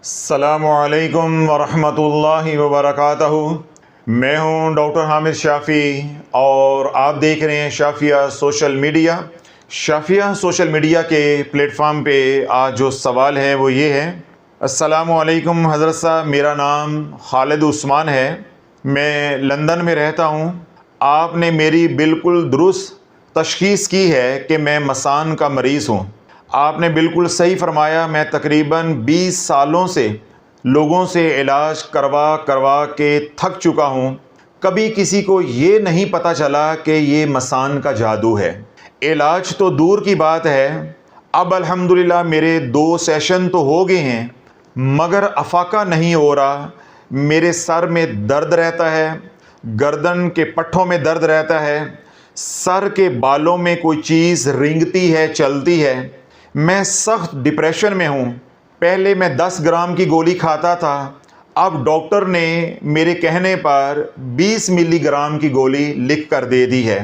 अस्सलामुअलैकुम वरहमतुल्लाहि वबरकातहू। मैं हूं डॉक्टर हामिद शाफ़ी और आप देख रहे हैं Shafia social media. Shafia social media के प्लेटफॉर्म पे आज जो सवाल है वो ये है। अस्सलामुअलैकुम हज़रत साहब, मेरा नाम खालिद उस्मान है, मैं लंदन में रहता हूं। आपने मेरी बिल्कुल दुरुस्त तशख़ीस की है कि मैं मसान का मरीज़ हूं। आपने बिल्कुल सही फरमाया। मैं तकरीबन 20 सालों से लोगों से इलाज करवा करवा के थक चुका हूँ। कभी किसी को ये नहीं पता चला कि ये मसान का जादू है। इलाज तो दूर की बात है, अब अल्हम्दुलिल्लाह मेरे 2 सेशन तो हो गए हैं, मगर अफाका नहीं हो रहा। मेरे सर में दर्द रहता है, गर्दन के पट्ठों में दर्द रहता है, सर के बालों में कोई चीज़ रेंगती है, चलती है। मैं सख्त डिप्रेशन में हूँ। पहले मैं 10 ग्राम की गोली खाता था, अब डॉक्टर ने मेरे कहने पर 20 मिलीग्राम की गोली लिख कर दे दी है।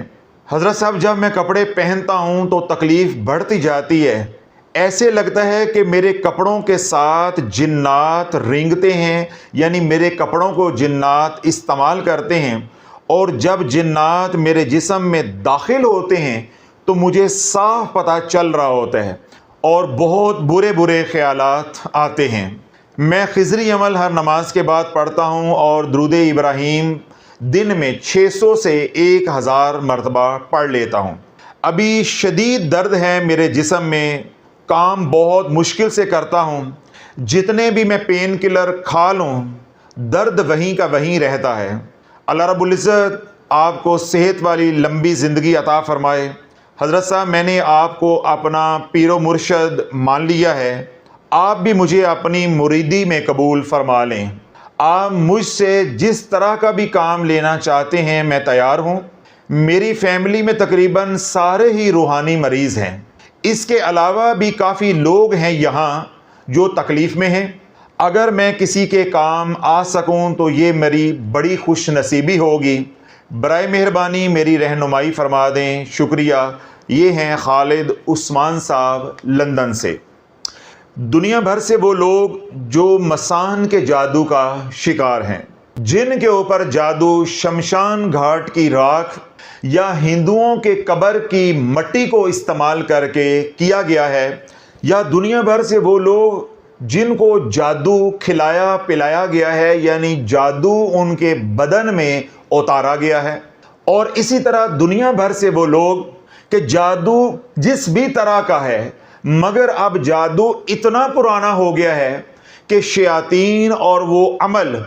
हज़रत साहब, जब मैं कपड़े पहनता हूँ तो तकलीफ़ बढ़ती जाती है। ऐसे लगता है कि मेरे कपड़ों के साथ जिन्नात रेंगते हैं, यानी मेरे कपड़ों को जिन्नात इस्तेमाल करते हैं। और जब जिन्नात मेरे जिस्म में दाखिल होते हैं तो मुझे साफ पता चल रहा होता है और बहुत बुरे बुरे ख्यालात आते हैं। मैं खिज़री अमल हर नमाज के बाद पढ़ता हूँ और दुरूद इब्राहीम दिन में 600 से 1000 मरतबा पढ़ लेता हूँ। अभी शदीद दर्द है मेरे जिस्म में, काम बहुत मुश्किल से करता हूँ। जितने भी मैं पेन किलर खा लूँ, दर्द वहीं का वहीं रहता है। अल्लाह रब्बुल इज़्ज़त आपको सेहत वाली लंबी ज़िंदगी अता फ़रमाए। हज़रत साहब, मैंने आपको अपना पीरो मुर्शद मान लिया है, आप भी मुझे अपनी मुरीदी में कबूल फरमा लें। आप मुझसे जिस तरह का भी काम लेना चाहते हैं मैं तैयार हूँ। मेरी फैमिली में तकरीबन सारे ही रूहानी मरीज़ हैं। इसके अलावा भी काफ़ी लोग हैं यहाँ जो तकलीफ़ में हैं। अगर मैं किसी के काम आ सकूँ तो ये मेरी बड़ी खुश नसीबी होगी। बराए मेहरबानी मेरी रहनुमाई फरमा दें, शुक्रिया। ये हैं खालिद उस्मान साहब लंदन से। दुनिया भर से वो लोग जो मसान के जादू का शिकार हैं, जिनके ऊपर जादू शमशान घाट की राख या हिंदुओं के कब्र की मट्टी को इस्तेमाल करके किया गया है, या दुनिया भर से वो लोग जिनको जादू खिलाया पिलाया गया है, यानी जादू उनके बदन में उतारा गया है। और इसी तरह दुनिया भर से वो लोग कि जादू जिस भी तरह का है, मगर अब जादू इतना पुराना हो गया है कि शयातीन और वो अमल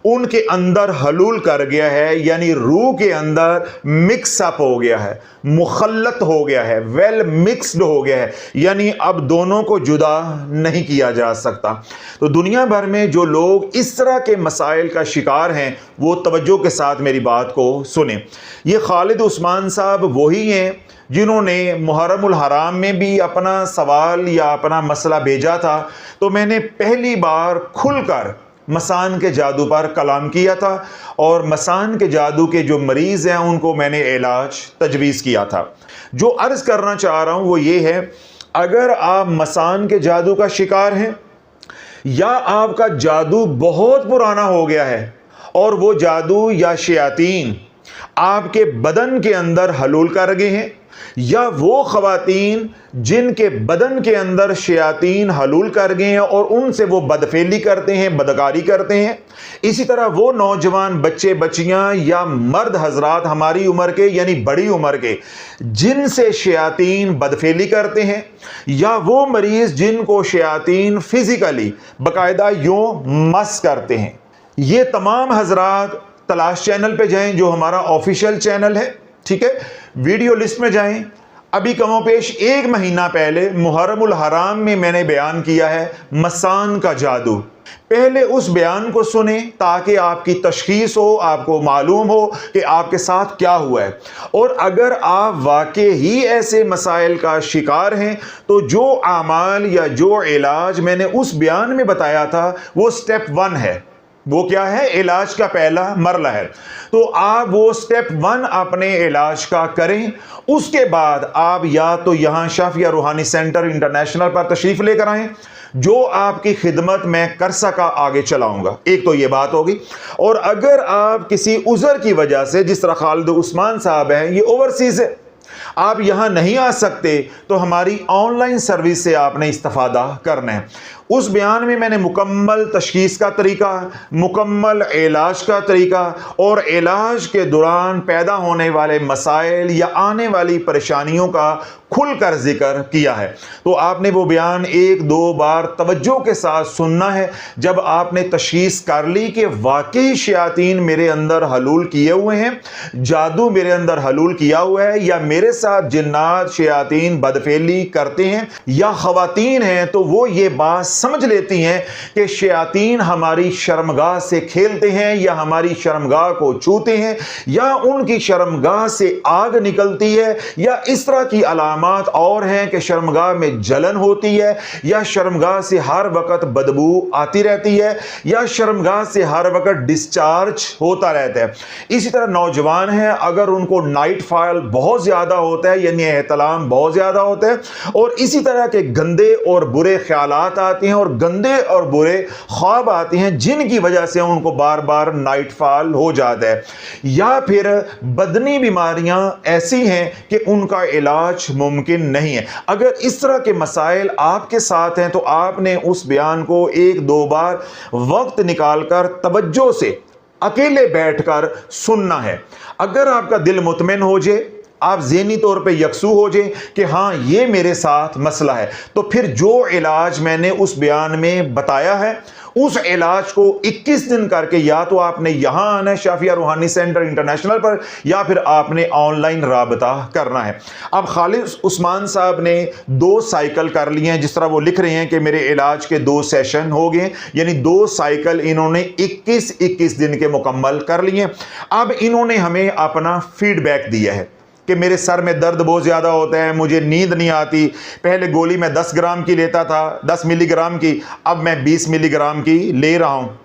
उनके अंदर हलूल कर गया है, यानी रूह के अंदर मिक्सअप हो गया है, मुखल्लत हो गया है, वेल मिक्स्ड हो गया है, यानी अब दोनों को जुदा नहीं किया जा सकता। तो दुनिया भर में जो लोग इस तरह के मसाइल का शिकार हैं वो तवज्जो के साथ मेरी बात को सुने। ये खालिद उस्मान साहब वही हैं जिन्होंने मुहर्रमुल हराम में भी अपना सवाल या अपना मसला भेजा था। तो मैंने पहली बार खुलकर मसान के जादू पर कलाम किया था और मसान के जादू के जो मरीज़ हैं उनको मैंने इलाज तजवीज़ किया था। जो अर्ज़ करना चाह रहा हूँ वो ये है, अगर आप मसान के जादू का शिकार हैं या आपका जादू बहुत पुराना हो गया है और वो जादू या शयातीन आपके बदन के अंदर हलूल कर गए हैं, या वो ख़वातीन जिनके बदन के अंदर शयातीन हलूल कर गए हैं और उनसे वो बदफेली करते हैं, बदकारी करते हैं, इसी तरह वो नौजवान बच्चे बच्चियां या मर्द हजरात हमारी उम्र के यानी बड़ी उम्र के जिनसे शयातीन बदफेली करते हैं, या वो मरीज़ जिनको शयातीन फिज़िकली बाकायदा यूँ मस करते हैं, ये तमाम हजरात तलाश चैनल पे जाएं जो हमारा ऑफिशियल चैनल है, ठीक है। वीडियो लिस्ट में जाएं। अभी कमोपेश 1 महीना पहले मुहर्रमुल हराम में मैंने बयान किया है मसान का जादू। पहले उस बयान को सुने ताकि आपकी तशखीस हो, आपको मालूम हो कि आपके साथ क्या हुआ है। और अगर आप वाकई ही ऐसे मसाइल का शिकार हैं तो जो आमाल या जो इलाज मैंने उस बयान में बताया था वो स्टेप 1 है। वो क्या है? इलाज का पहला मरला है। तो आप वो स्टेप 1 अपने इलाज का करें। उसके बाद आप या तो यहाँ शाफिया रूहानी सेंटर इंटरनेशनल पर तशरीफ़ लेकर आएँ, जो आपकी खिदमत मैं कर सका आगे चलाऊंगा। एक तो ये बात होगी। और अगर आप किसी उज़र की वजह से, जिस तरह खालिद उस्मान साहब हैं, ये ओवरसीज है, आप यहां नहीं आ सकते, तो हमारी ऑनलाइन सर्विस से आपने इस्तिफादा करना है। उस बयान में मैंने मुकम्मल तशखीस का तरीका, मुकम्मल इलाज का तरीका और इलाज के दौरान पैदा होने वाले मसाइल या आने वाली परेशानियों का खुलकर जिक्र किया है। तो आपने वो बयान एक दो बार तवज्जो के साथ सुनना है। जब आपने तशखीस कर ली कि वाकई शयातीन मेरे अंदर हलूल किए हुए हैं, जादू मेरे अंदर हलूल किया हुआ है, या मेरे साथ जिन्नात शयातीन बदफेली करते हैं, या खवातीन हैं, तो वो ये बात समझ लेती हैं कि शयातीन हमारी शर्मगाह से खेलते हैं या हमारी शर्मगाह को छूते हैं, या उनकी शर्मगाह से आग निकलती है, या इस तरह की अलामत और हैं कि शर्मगाह में जलन होती है, या शर्मगाह से हर वक्त बदबू आती रहती है, या शर्मगाह से हर वक्त डिस्चार्ज होता रहता है। इसी तरह नौजवान हैं, अगर उनको नाइट फॉल बहुत ज्यादा होता है, यानी एहतलाम बहुत ज्यादा होता है, और इसी तरह के गंदे और बुरे ख्यालात आते हैं और गंदे और बुरे ख्वाब आते हैं, जिनकी वजह से उनको बार बार नाइट फॉल हो जाता है, या फिर बदनी बीमारियां ऐसी हैं कि उनका इलाज मुमकिन नहीं है। अगर इस तरह के मसाइल आपके साथ हैं, तो आपने उस बयान को एक दो बार वक्त निकालकर तवज्जो से अकेले बैठकर सुनना है। अगर आपका दिल मुतमिन हो जाए, आप ज़हनी तौर पे यकसू हो जाए कि हाँ ये मेरे साथ मसला है, तो फिर जो इलाज मैंने उस बयान में बताया है, उस इलाज को 21 दिन करके या तो आपने यहां आना है शाफिया रूहानी सेंटर इंटरनेशनल पर, या फिर आपने ऑनलाइन राबता करना है। अब खालिद उस्मान साहब ने 2 साइकिल कर लिए हैं, जिस तरह वो लिख रहे हैं कि मेरे इलाज के 2 सेशन हो गए, यानी 2 साइकिल इन्होंने 21 दिन के मुकम्मल कर लिए। अब इन्होंने हमें अपना फीडबैक दिया है कि मेरे सर में दर्द बहुत ज़्यादा होता है, मुझे नींद नहीं आती, पहले गोली मैं 10 ग्राम की लेता था, 10 मिलीग्राम की, अब मैं 20 मिलीग्राम की ले रहा हूँ।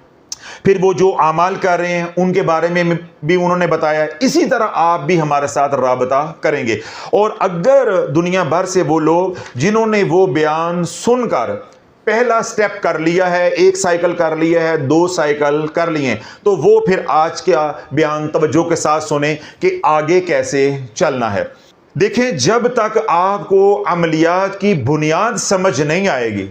फिर वो जो आमाल कर रहे हैं उनके बारे में भी उन्होंने बताया। इसी तरह आप भी हमारे साथ राबता करेंगे। और अगर दुनिया भर से वो लोग जिन्होंने वो बयान सुनकर पहला स्टेप कर लिया है, 1 साइकिल कर लिया है, 2 साइकिल कर लिए, तो वो फिर आज का बयान तवज्जो के साथ सुने कि आगे कैसे चलना है। देखें, जब तक आपको अमलियात की बुनियाद समझ नहीं आएगी,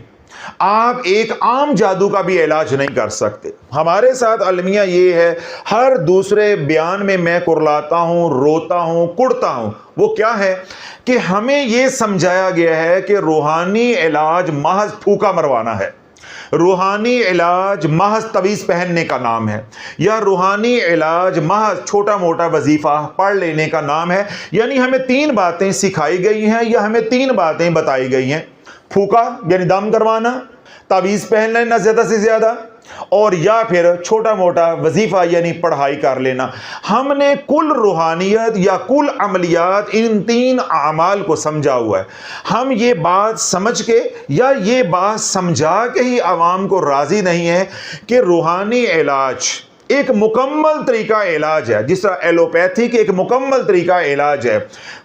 आप एक आम जादू का भी इलाज नहीं कर सकते। हमारे साथ अलमिया ये है, हर दूसरे बयान में मैं कुरलाता हूं, रोता हूं, कुड़ता हूं। वो क्या है कि हमें यह समझाया गया है कि रूहानी इलाज महज फूका मरवाना है, रूहानी इलाज महज तवीज़ पहनने का नाम है, या रूहानी इलाज महज छोटा मोटा वजीफा पढ़ लेने का नाम है। यानी हमें 3 बातें सिखाई गई हैं, या हमें 3 बातें बताई गई हैं: फूका यानी दम करवाना, तावीज़ पहन लेना ज़्यादा से ज़्यादा, और या फिर छोटा मोटा वजीफा यानी पढ़ाई कर लेना। हमने कुल रूहानियत या कुल अमलियात इन 3 आमाल को समझा हुआ है। हम ये बात समझ के या ये बात समझा के ही आवाम को राजी नहीं है कि रूहानी इलाज एक मुकम्मल तरीका इलाज है। जिस तरह एलोपैथिक एक मुकम्मल तरीका इलाज है,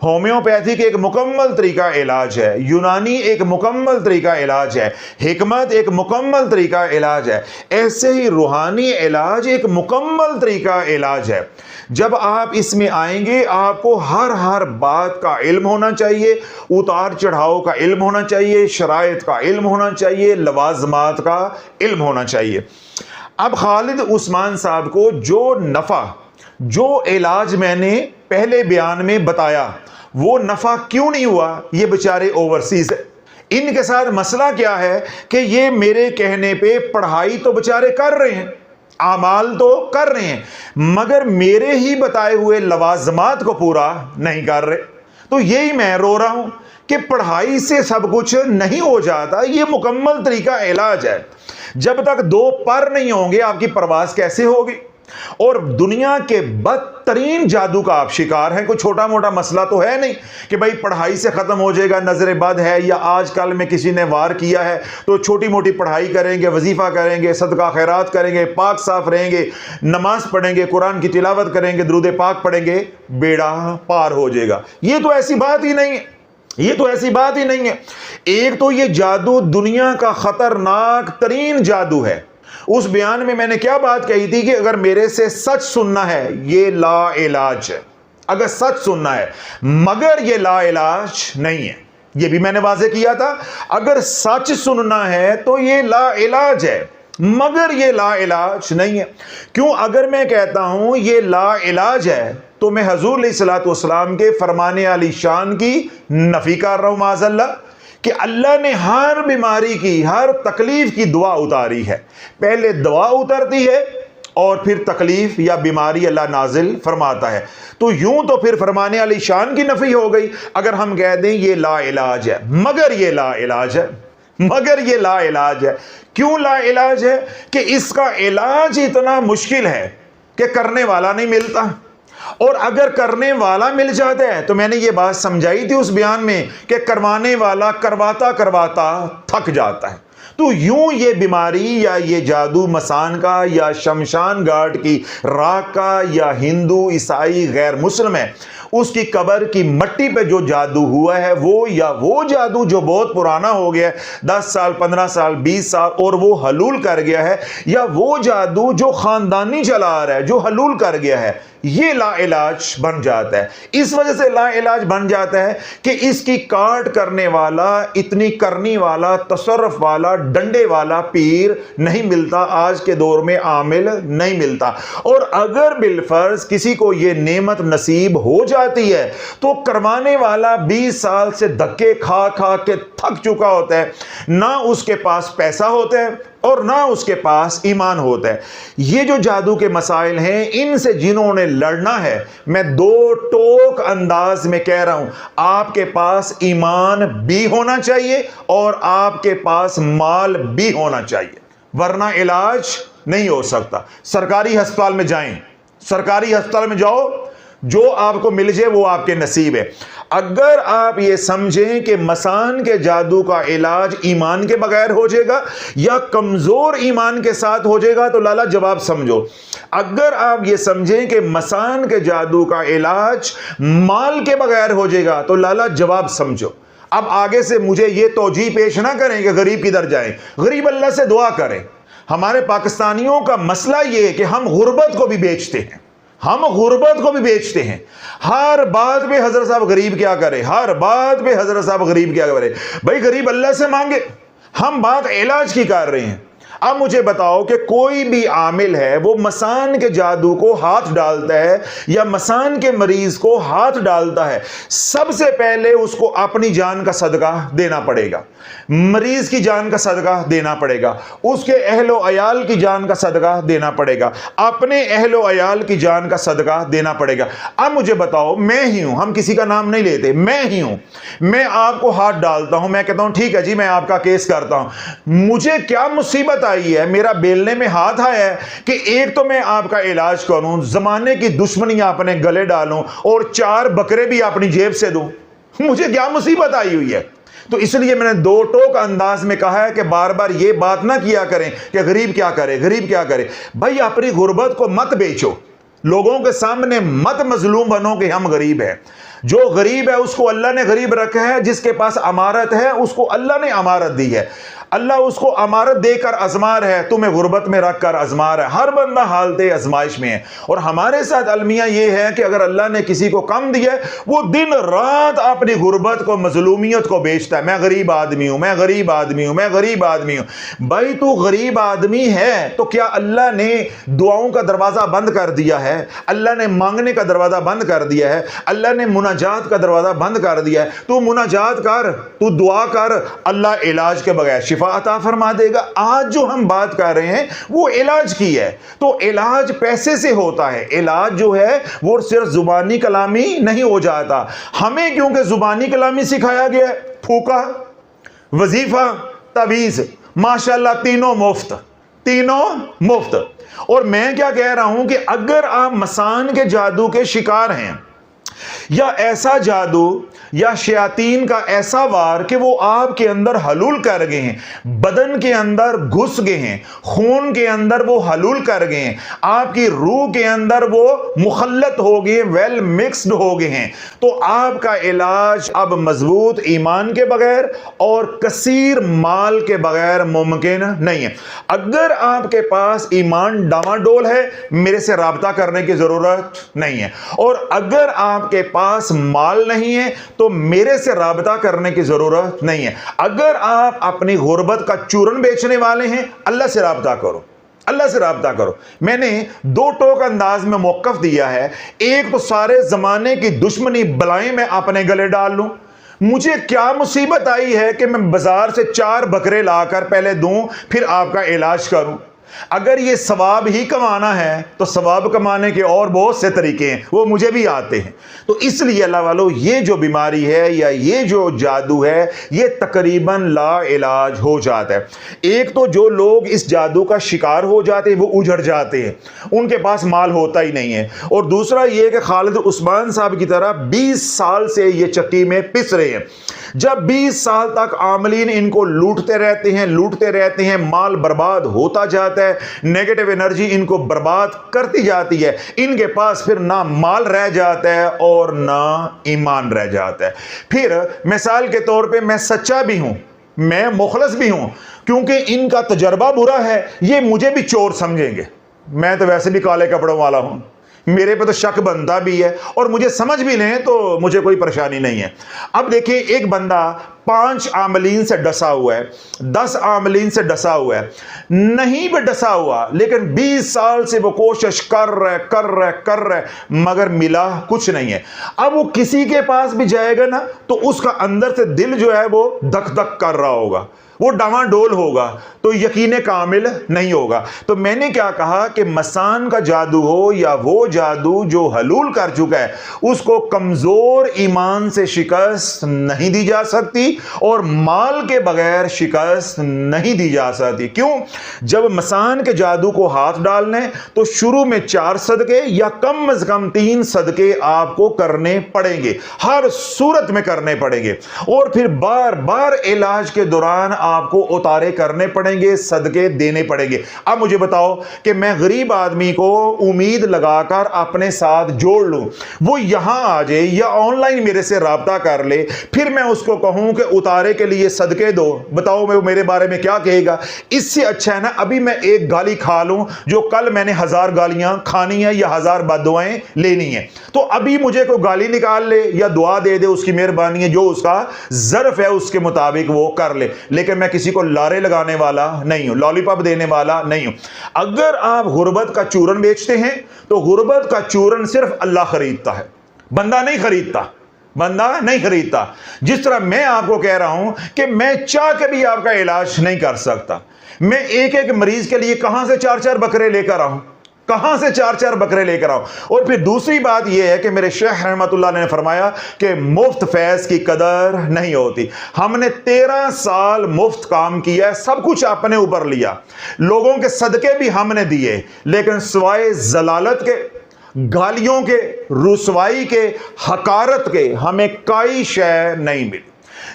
होम्योपैथिक एक मुकम्मल तरीका इलाज है, यूनानी एक मुकम्मल तरीका इलाज है, हिकमत एक मुकम्मल तरीका इलाज है, ऐसे ही रूहानी इलाज एक मुकम्मल तरीका इलाज है। जब आप इसमें आएंगे, आपको हर बात का इल्म होना चाहिए, उतार चढ़ाव का इल्म होना चाहिए, शराइत का इल्म होना चाहिए, लवाजमात का इल्म होना चाहिए। अब खालिद उस्मान साहब को जो नफ़ा, जो इलाज मैंने पहले बयान में बताया, वो नफ़ा क्यों नहीं हुआ? ये बेचारे ओवरसीज है। इनके साथ मसला क्या है कि ये मेरे कहने पे पढ़ाई तो बेचारे कर रहे हैं, आमाल तो कर रहे हैं, मगर मेरे ही बताए हुए लवाजमात को पूरा नहीं कर रहे। तो यही मैं रो रहा हूं कि पढ़ाई से सब कुछ नहीं हो जाता, ये मुकम्मल तरीका इलाज है। जब तक 2 पर नहीं होंगे, आपकी परवाज कैसे होगी? और दुनिया के बदतरीन जादू का आप शिकार हैं। कोई छोटा मोटा मसला तो है नहीं कि भाई पढ़ाई से खत्म हो जाएगा, नजर बद है, या आजकल में किसी ने वार किया है तो छोटी मोटी पढ़ाई करेंगे, वजीफा करेंगे, सदका खैरात करेंगे, पाक साफ रहेंगे, नमाज पढ़ेंगे, कुरान की तिलावत करेंगे, दुरूद पाक पढ़ेंगे, बेड़ा पार हो जाएगा। ये तो ऐसी बात ही नहीं है। ये तो ऐसी बात ही नहीं है। एक तो ये जादू दुनिया का खतरनाक तरीन जादू है। उस बयान में मैंने क्या बात कही थी कि अगर मेरे से सच सुनना है ये ला इलाज है, अगर सच सुनना है, मगर ये ला इलाज नहीं है। ये भी मैंने वाजे किया था, अगर सच सुनना है तो ये ला इलाज है, मगर ये ला इलाज नहीं है। क्यों? अगर मैं कहता हूं ये ला इलाज है तो मैं हजूर अलैहिस्सलातु वस्सलाम के फरमाने आली शान की नफी कर रहा हूं माज़अल्लाह, कि अल्लाह ने हर बीमारी की, हर तकलीफ की दुआ उतारी है। पहले दुआ उतरती है और फिर तकलीफ या बीमारी अल्लाह नाजिल फरमाता है। तो यूं तो फिर फरमाने वाली शान की नफी हो गई अगर हम कह दें ये ला इलाज है, मगर ये ला इलाज है, मगर ये ला इलाज है। क्यों ला इलाज है? कि इसका इलाज इतना मुश्किल है कि करने वाला नहीं मिलता, और अगर करने वाला मिल जाता है तो मैंने ये बात समझाई थी उस बयान में कि करवाने वाला करवाता करवाता थक जाता है। तो यूं ये बीमारी या ये जादू मसान का या शमशान घाट की राख का या हिंदू ईसाई गैर मुस्लिम है उसकी कब्र की मट्टी पे जो जादू हुआ है वो, या वो जादू जो बहुत पुराना हो गया है 10 साल 15 साल 20 साल और वो हलूल कर गया है, या वो जादू जो खानदानी चला आ रहा है जो हलूल कर गया है, ये ला इलाज बन जाता है। इस वजह से ला इलाज बन जाता है कि इसकी काट करने वाला, इतनी करनी वाला, तसर्रुफ वाला, डंडे वाला पीर नहीं मिलता, आज के दौर में आमिल नहीं मिलता। और अगर बिलफर्ज किसी को ये नेमत नसीब हो जाती है तो करवाने वाला 20 साल से धक्के खा खा के थक चुका होता है, ना उसके पास पैसा होता है और ना उसके पास ईमान होता है। ये जो जादू के मसाइल हैं इनसे जिन्होंने लड़ना है, मैं दो टोक अंदाज में कह रहा हूं, आपके पास ईमान भी होना चाहिए और आपके पास माल भी होना चाहिए, वरना इलाज नहीं हो सकता। सरकारी अस्पताल में जाएं, सरकारी अस्पताल में जाओ, जो आपको मिल जाए वो आपके नसीब है। अगर आप ये समझें कि मसान के जादू का इलाज ईमान के बगैर हो जाएगा या कमजोर ईमान के साथ हो जाएगा तो लाला जवाब समझो। अगर आप ये समझें कि मसान के जादू का इलाज माल के बगैर हो जाएगा तो लाला जवाब समझो। अब आगे से मुझे ये तौजी पेश ना करें कि गरीब किधर जाएं, गरीब अल्लाह से दुआ करें। हमारे पाकिस्तानियों का मसला ये है कि हम गुर्बत को भी बेचते हैं, हम गुर्बत को भी बेचते हैं। हर बात पे हजरत साहब गरीब क्या करे, हर बात पे हजरत साहब गरीब क्या करे। भाई गरीब अल्लाह से मांगे, हम बात इलाज की कर रहे हैं। अब मुझे बताओ कि कोई भी आमिल है वो मसान के जादू को हाथ डालता है या मसान के मरीज को हाथ डालता है, सबसे पहले उसको अपनी जान का सदका देना पड़ेगा, मरीज की जान का सदका देना पड़ेगा, उसके अहलो अयाल की जान का सदका देना पड़ेगा, अपने अहलो अयाल की जान का सदका देना पड़ेगा। अब मुझे बताओ, मैं ही हूं, हम किसी का नाम नहीं लेते, मैं ही हूं, मैं आपको हाथ डालता हूं, मैं कहता हूं ठीक है जी मैं आपका केस करता हूं, मुझे क्या मुसीबत आई है, मेरा बेलने में हाथ आया है कि एक तो मैं आपका इलाज करूं, जमाने की दुश्मनियां अपने गले डालूं और 4 बकरे भी अपनी जेब से दूं, मुझे क्या मुसीबत आई हुई है। तो इसलिए मैंने दो टोक अंदाज में कहा है कि बार बार ये बात ना किया करें कि गरीब क्या करे, गरीब क्या करे। भाई अपनी गुर्बत को मत बेचो, लोगों के सामने मत मजलूम बनो कि हम गरीब हैं। जो गरीब है उसको अल्लाह ने गरीब रखा है, जिसके पास अमारत है उसको अल्लाह ने अमारत दी है, अल्लाह उसको अमारत देकर आजमा रहा है, तुम्हें गुर्बत में रखकर आजमा रहा है। हर बंदा हालत आजमाइश में है। और हमारे साथ अलमिया ये है कि अगर अल्लाह ने किसी को कम दिया वो दिन रात अपनी गुर्बत को, मजलूमियत को बेचता है, मैं गरीब आदमी हूं, मैं गरीब आदमी हूं, मैं गरीब आदमी हूं। भाई तू गरीब आदमी है तो क्या अल्लाह ने दुआओं का दरवाजा बंद कर दिया है, अल्लाह ने मांगने का दरवाजा बंद कर दिया है, अल्लाह ने मुनाजात का दरवाजा बंद कर दिया है। तू मुनाजात कर, तू दुआ कर, अल्लाह इलाज के बगैर शिफा अता फरमा देगा। आज जो हम बात कर रहे हैं वो इलाज की है, तो इलाज पैसे से होता है। इलाज जो है वो सिर्फ जुबानी कलामी नहीं हो जाता। हमें क्योंकि जुबानी कलामी सिखाया गया है, फूका, वजीफा, तवीज, माशाल्लाह तीनों मुफ्त, तीनों मुफ्त। और मैं क्या कह रहा हूं कि अगर आप मसान के जादू के शिकार हैं, या ऐसा जादू या शयातीन का ऐसा वार कि वो आपके अंदर हलूल कर गए हैं, बदन के अंदर घुस गए हैं, खून के अंदर वो हलूल कर गए हैं, आपकी रूह के अंदर वो मुखल्लत हो गए, वेल मिक्स्ड हो गए हैं, तो आपका इलाज अब मजबूत ईमान के बगैर और कसीर माल के बगैर मुमकिन नहीं है। अगर आपके पास ईमान डामाडोल है, मेरे से राब्ता करने की जरूरत नहीं है, और अगर आपके पास माल नहीं है तो मेरे से राब्ता करने की जरूरत नहीं है। अगर आप अपनी गुर्बत का चूरन बेचने वाले हैं, अल्लाह से राब्ता करो, अल्लाह से राब्ता करो। मैंने दो टोक अंदाज में मौकफ दिया है। एक तो सारे जमाने की दुश्मनी बलाएं मैं अपने गले डाल लूं, मुझे क्या मुसीबत आई है कि मैं बाजार से 4 बकरे लाकर पहले दूं फिर आपका इलाज करूं। अगर ये सवाब ही कमाना है तो सवाब कमाने के और बहुत से तरीके हैं, वो मुझे भी आते हैं। तो इसलिए अल्लाह वालों, ये जो बीमारी है या ये जो जादू है, ये तकरीबन ला इलाज हो जाता है। एक तो जो लोग इस जादू का शिकार हो जाते हैं वो उजड़ जाते हैं, उनके पास माल होता ही नहीं है। और दूसरा ये कि खालिद उस्मान साहब की तरह 20 साल से ये चक्की में पिस रहे हैं। जब 20 साल तक आमलीन इनको लूटते रहते हैं, माल बर्बाद होता जाता है, नेगेटिव एनर्जी इनको बर्बाद करती जाती है, इनके पास फिर ना माल रह जाता है और ना ईमान रह जाता है। फिर मिसाल के तौर पे मैं सच्चा भी हूं, मैं मुखलस भी हूं, क्योंकि इनका तजर्बा बुरा है, ये मुझे भी चोर समझेंगे। मैं तो वैसे भी काले कपड़ों वाला हूं, मेरे पे तो शक बनता भी है, और मुझे समझ भी लें तो मुझे कोई परेशानी नहीं है। अब देखिए, एक बंदा 5 आमलीन से डसा हुआ है, 10 आमलीन से डसा हुआ है, नहीं भी डसा हुआ, लेकिन 20 साल से वो कोशिश कर रहा है, मगर मिला कुछ नहीं है। अब वो किसी के पास भी जाएगा ना तो उसका अंदर से दिल जो है वो धक धक कर रहा होगा, वो डामाडोल होगा, तो यकीन कामिल नहीं होगा। तो मैंने क्या कहा कि मसान का जादू हो या वो जादू जो हलूल कर चुका है, उसको कमजोर ईमान से शिकस्त नहीं दी जा सकती और माल के बगैर शिकस्त नहीं दी जा सकती। क्यों? जब मसान के जादू को हाथ डालने तो शुरू में 4 सदके या कम से कम 3 सदके आपको करने पड़ेंगे, हर सूरत में करने पड़ेंगे, और फिर बार बार इलाज के दौरान आपको उतारे करने पड़ेंगे, सदके देने पड़ेंगे। अब मुझे बताओ कि मैं गरीब आदमी को उम्मीद लगाकर अपने साथ जोड़ लूं, वो यहां आ जाए या ऑनलाइन मेरे से राब्ता कर ले, फिर मैं उसको कहूं कि उतारे के लिए सदके दो, बताओ मैं मेरे बारे में क्या कहेगा? इससे अच्छा है ना अभी मैं एक गाली खा लूं जो कल मैंने 1000 गालियां खानी है या 1000 बद्दुआएं लेनी है। तो अभी मुझे कोई गाली निकाल ले या दुआ दे दे, उसकी मेहरबानी है, जो उसका ज़र्फ है उसके मुताबिक वो कर ले, लेकिन मैं किसी को लारे लगाने वाला नहीं हूं, लॉलीपॉप देने वाला नहीं हूं। अगर आप गुर्बत का चूरन बेचते हैं तो गुर्बत का चूरन सिर्फ अल्लाह खरीदता है, बंदा नहीं खरीदता, बंदा नहीं खरीदता। जिस तरह मैं आपको कह रहा हूं कि मैं चाह के भी आपका इलाज नहीं कर सकता। मैं एक एक मरीज के लिए कहां से 4-4 बकरे लेकर आऊं, कहां से 4-4 बकरे लेकर आऊं? और फिर दूसरी बात यह है कि मेरे शेख रहमतुल्लाह ने फरमाया कि मुफ्त फैज की कदर नहीं होती। हमने 13 साल मुफ्त काम किया है, सब कुछ अपने ऊपर लिया, लोगों के सदके भी हमने दिए, लेकिन सिवाय जलालत के, गालियों के, रुसवाई के, हकारत के हमें कोई शय नहीं मिली।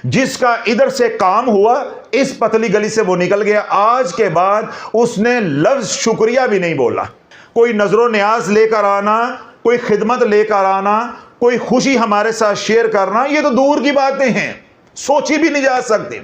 जिसका इधर से काम हुआ, इस पतली गली से वो निकल गया, आज के बाद उसने लफ्ज शुक्रिया भी नहीं बोला। कोई नजरो न्याज लेकर आना, कोई खिदमत लेकर आना, कोई खुशी हमारे साथ शेयर करना, ये तो दूर की बातें हैं, सोची भी नहीं जा सकती।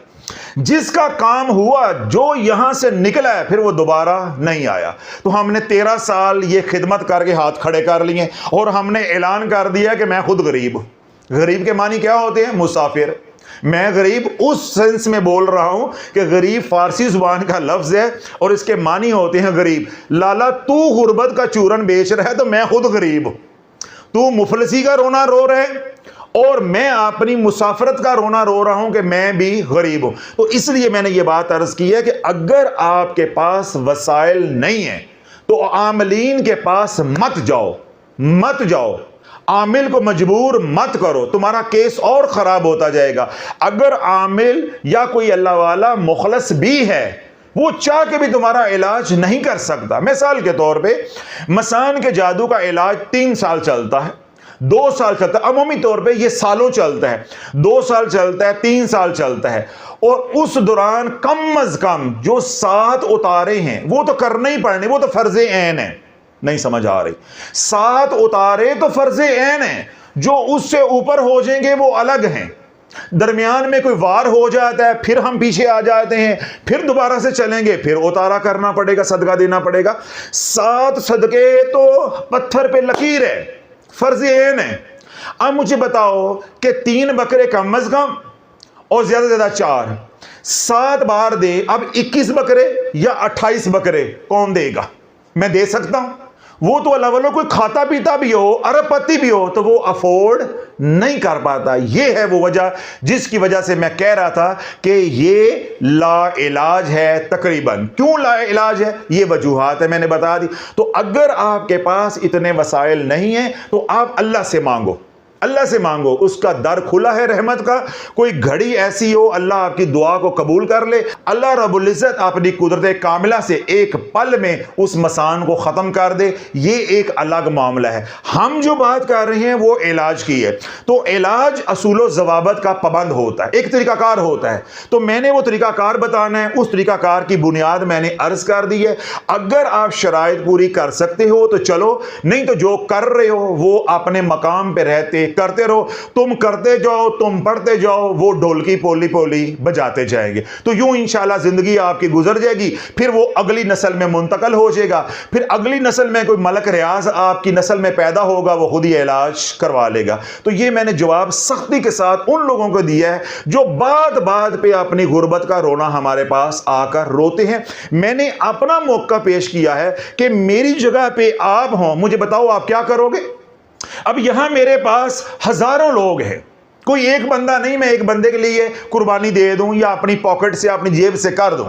जिसका काम हुआ, जो यहां से निकला है, फिर वो दोबारा नहीं आया। तो हमने 13 साल ये खिदमत करके हाथ खड़े कर लिए और हमने ऐलान कर दिया कि मैं खुद गरीब। गरीब के मानी क्या होते हैं? मुसाफिर। मैं गरीब उस सेंस में बोल रहा हूं कि गरीब फारसी जुबान का लफ्ज है और इसके मानी होते हैं गरीब। लाला तू गुर्बत का चूरन बेच रहा है तो मैं खुद गरीब हूं, तू मुफलसी का रोना रो रहे और मैं अपनी मुसाफरत का रोना रो रहा हूं कि मैं भी गरीब हूं। तो इसलिए मैंने ये बात अर्ज की है कि अगर आपके पास वसाइल नहीं है तो आमिलीन के पास मत जाओ, मत जाओ, आमिल को मजबूर मत करो, तुम्हारा केस और खराब होता जाएगा। अगर आमिल या कोई अल्लाह वाला मुखलस भी है, वो चाह के भी तुम्हारा इलाज नहीं कर सकता। मिसाल के तौर पे मसान के जादू का इलाज 3 साल चलता है, 2 साल चलता है, अमूमी तौर पे ये सालों चलता है, 2 साल चलता है, 3 साल चलता है। और उस दौरान कम अज कम जो 7 उतारे हैं वो तो करने ही पड़ने, वो तो फर्जे ऐन है। नहीं समझ आ रही? 7 उतारे तो फर्जे ऐन है, जो उससे ऊपर हो जाएंगे वो अलग हैं। दरमियान में कोई वार हो जाता है, फिर हम पीछे आ जाते हैं, फिर दोबारा से चलेंगे, फिर उतारा करना पड़ेगा, सदका देना पड़ेगा। 7 सदके तो पत्थर पे लकीर है, फर्ज ऐन है। अब मुझे बताओ कि 3 बकरे कम अज कम और ज्यादा से ज्यादा 4, 7 बार दे। अब 21 बकरे या 28 बकरे कौन देगा? मैं दे सकता हूं? वो तो अल्लाह वालों कोई खाता पीता भी हो, अरबपति भी हो, तो वो अफोर्ड नहीं कर पाता। ये है वो वजह जिसकी वजह से मैं कह रहा था कि ये ला इलाज है तकरीबन। क्यों ला इलाज है? ये वजूहात है, मैंने बता दी। तो अगर आपके पास इतने वसाइल नहीं है तो आप अल्लाह से मांगो, अल्लाह से मांगो, उसका दर खुला है रहमत का। कोई घड़ी ऐसी हो अल्लाह आपकी दुआ को कबूल कर ले, अल्लाह रब्बुल इज्जत अपनी कुदरत कामिला से एक पल में उस मसान को ख़त्म कर दे। ये एक अलग मामला है। हम जो बात कर रहे हैं वो इलाज की है। तो इलाज असूल ज़वाबत का पाबंद होता है, एक तरीकाकार होता है। तो मैंने वो तरीकाकार बताना है, उस तरीकाकार की बुनियाद मैंने अर्ज कर दी है। अगर आप शराइत पूरी कर सकते हो तो चलो, नहीं तो जो कर रहे हो वो अपने मकाम पे रहते करते रहो। तुम करते जाओ, तुम पढ़ते जाओ, वो ढोलकी पोली पोली बजाते जाएंगे। तो यूं इंशाल्लाह जिंदगी आपकी गुजर जाएगी। फिर वो अगली नस्ल में मुंतकल हो जाएगा, फिर अगली नस्ल में कोई मलक रियाज आपकी नस्ल में पैदा होगा, वो खुद ही इलाज करवा लेगा। तो ये मैंने जवाब सख्ती के साथ उन लोगों को दिया है जो बात बात पे अपनी गुर्बत का रोना हमारे पास आकर रोते हैं। मैंने अपना मौका पेश किया है कि मेरी जगह पे आप हों, मुझे बताओ आप क्या करोगे? अब यहां मेरे पास हजारों लोग हैं, कोई एक बंदा नहीं मैं एक बंदे के लिए कुर्बानी दे दूं या अपनी पॉकेट से अपनी जेब से कर दूं।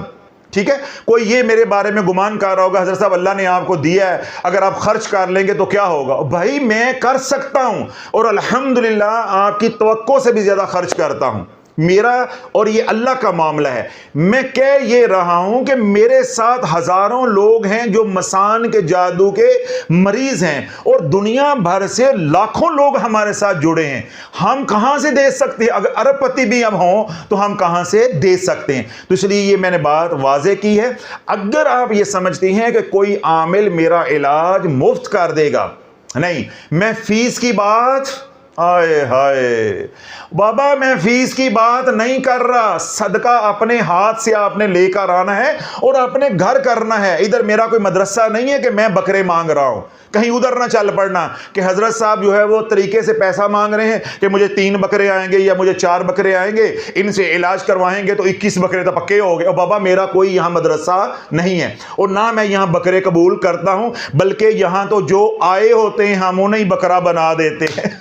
ठीक है, कोई ये मेरे बारे में गुमान कर रहा होगा, हजरत साहब अल्लाह ने आपको दिया है, अगर आप खर्च कर लेंगे तो क्या होगा? भाई मैं कर सकता हूं और अल्हम्दुलिल्लाह आपकी तवक्को से भी ज्यादा खर्च करता हूं। मेरा और ये अल्लाह का मामला है। मैं कह ये रहा हूं कि मेरे साथ हजारों लोग हैं जो मसान के जादू के मरीज हैं और दुनिया भर से लाखों लोग हमारे साथ जुड़े हैं। हम कहां से दे सकते हैं? अगर अरबपति भी अब हों तो हम कहां से दे सकते हैं? तो इसलिए ये मैंने बात वाजे की है। अगर आप ये समझती हैं कि कोई आमिल मेरा इलाज मुफ्त कर देगा, नहीं, मैं फीस की बात, आए हाय बाबा, मैं फीस की बात नहीं कर रहा। सदका अपने हाथ से आपने लेकर आना है और अपने घर करना है। इधर मेरा कोई मदरसा नहीं है कि मैं बकरे मांग रहा हूं। कहीं उधर ना चल पड़ना कि हजरत साहब जो है वो तरीके से पैसा मांग रहे हैं कि मुझे 3 बकरे आएंगे या मुझे 4 बकरे आएंगे, इनसे इलाज करवाएंगे तो 21 बकरे तो पक्के हो गए। और बाबा मेरा कोई यहाँ मदरसा नहीं है और ना मैं यहाँ बकरे कबूल करता हूं, बल्कि यहाँ तो जो आए होते हैं हम उन्हें बकरा बना देते हैं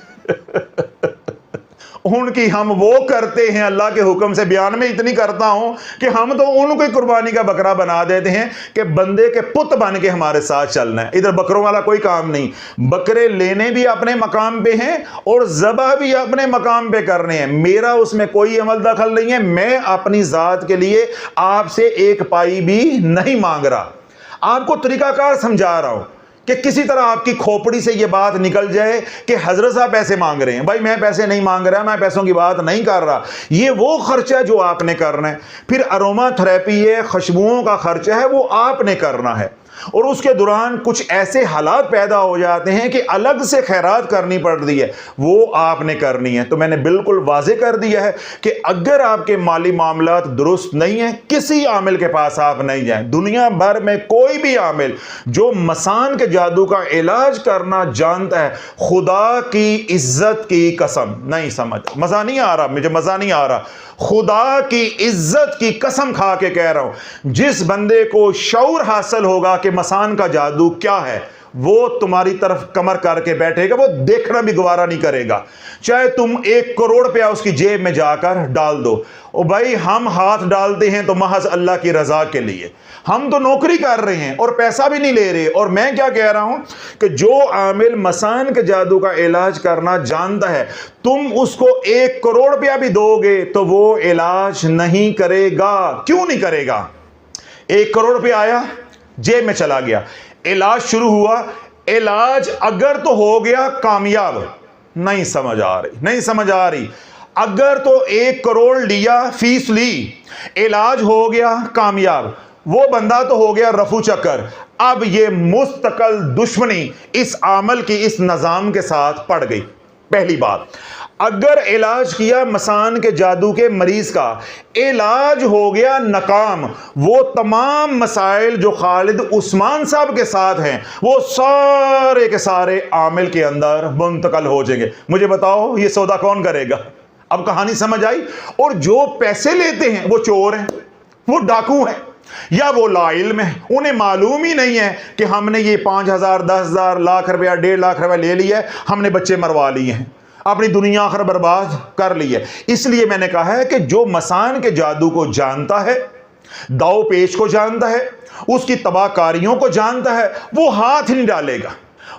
उनकी हम वो करते हैं। अल्लाह के हुक्म से बयान में इतनी करता हूं कि हम तो उनको कुर्बानी का बकरा बना देते हैं कि बंदे के पुत बन के हमारे साथ चलना है। इधर बकरों वाला कोई काम नहीं। बकरे लेने भी अपने मकाम पे हैं और ज़बह भी अपने मकाम पे करने हैं। मेरा उसमें कोई अमल दखल नहीं है। मैं अपनी ज़ात के लिए आपसे एक पाई भी नहीं मांग रहा। आपको तरीकाकार समझा रहा हूं कि किसी तरह आपकी खोपड़ी से यह बात निकल जाए कि हजरत साहब पैसे मांग रहे हैं। भाई मैं पैसे नहीं मांग रहा, मैं पैसों की बात नहीं कर रहा। ये वो खर्चा जो आपने करना है। फिर अरोमा थेरेपी है, खुशबुओं का खर्चा है, वो आपने करना है। और उसके दौरान कुछ ऐसे हालात पैदा हो जाते हैं कि अलग से खैरात करनी पड़ती है, वो आपने करनी है। तो मैंने बिल्कुल वाजे कर दिया है कि अगर आपके माली मामलात दुरुस्त नहीं है, किसी आमिल के पास आप नहीं जाएं। दुनिया भर में कोई भी आमिल जो मसान के जादू का इलाज करना जानता है, खुदा की इज्जत की कसम, नहीं समझ, मजा नहीं आ रहा, मुझे मजा नहीं आ रहा, खुदा की इज्जत की कसम खा के कह रहा हूं, जिस बंदे को शऊर हासिल होगा कि मसान का जादू क्या है, वो तुम्हारी तरफ कमर करके बैठेगा, वो देखना भी गवारा नहीं करेगा। चाहे तुम 1 करोड़ रुपया उसकी जेब में जाकर डाल दो। ओ भाई हम हाथ डालते हैं तो महज अल्लाह की रजा के लिए। हम तो नौकरी कर रहे हैं और पैसा भी नहीं ले रहे। और मैं क्या कह रहा हूं कि जो आमिल मसान के जादू का इलाज करना जानता है, तुम उसको 1 करोड़ रुपया भी दोगे तो वो इलाज नहीं करेगा। क्यों नहीं करेगा? 1 करोड़ रुपया आया, जेब में चला गया, इलाज शुरू हुआ, इलाज अगर तो हो गया कामयाब, नहीं समझ आ रही, नहीं समझ आ रही। अगर तो 1 करोड़ लिया, फीस ली, इलाज हो गया कामयाब, वो बंदा तो हो गया रफू चक्कर। अब ये मुस्तकल दुश्मनी इस आमल की, इस निज़ाम के साथ पड़ गई। पहली बात, अगर इलाज किया मसान के जादू के मरीज का, इलाज हो गया नाकाम, वो तमाम मसाइल जो खालिद उस्मान साहब के साथ हैं वो सारे के सारे आमिल के अंदर मुंतकल हो जाएंगे। मुझे बताओ ये सौदा कौन करेगा? अब कहानी समझ आई। और जो पैसे लेते हैं वो चोर हैं, वो डाकू हैं, या वो लाइल्म है, उन्हें मालूम ही नहीं है कि हमने ये 5,000, 10,000, लाख रुपया, 1.5 लाख रुपया ले लिया है, हमने बच्चे मरवा लिए हैं, अपनी दुनिया आखिर बर्बाद कर ली है। इसलिए मैंने कहा है कि जो मसान के जादू को जानता है, दाव पेश को जानता है, उसकी तबाहकारियों को जानता है, वो हाथ नहीं डालेगा,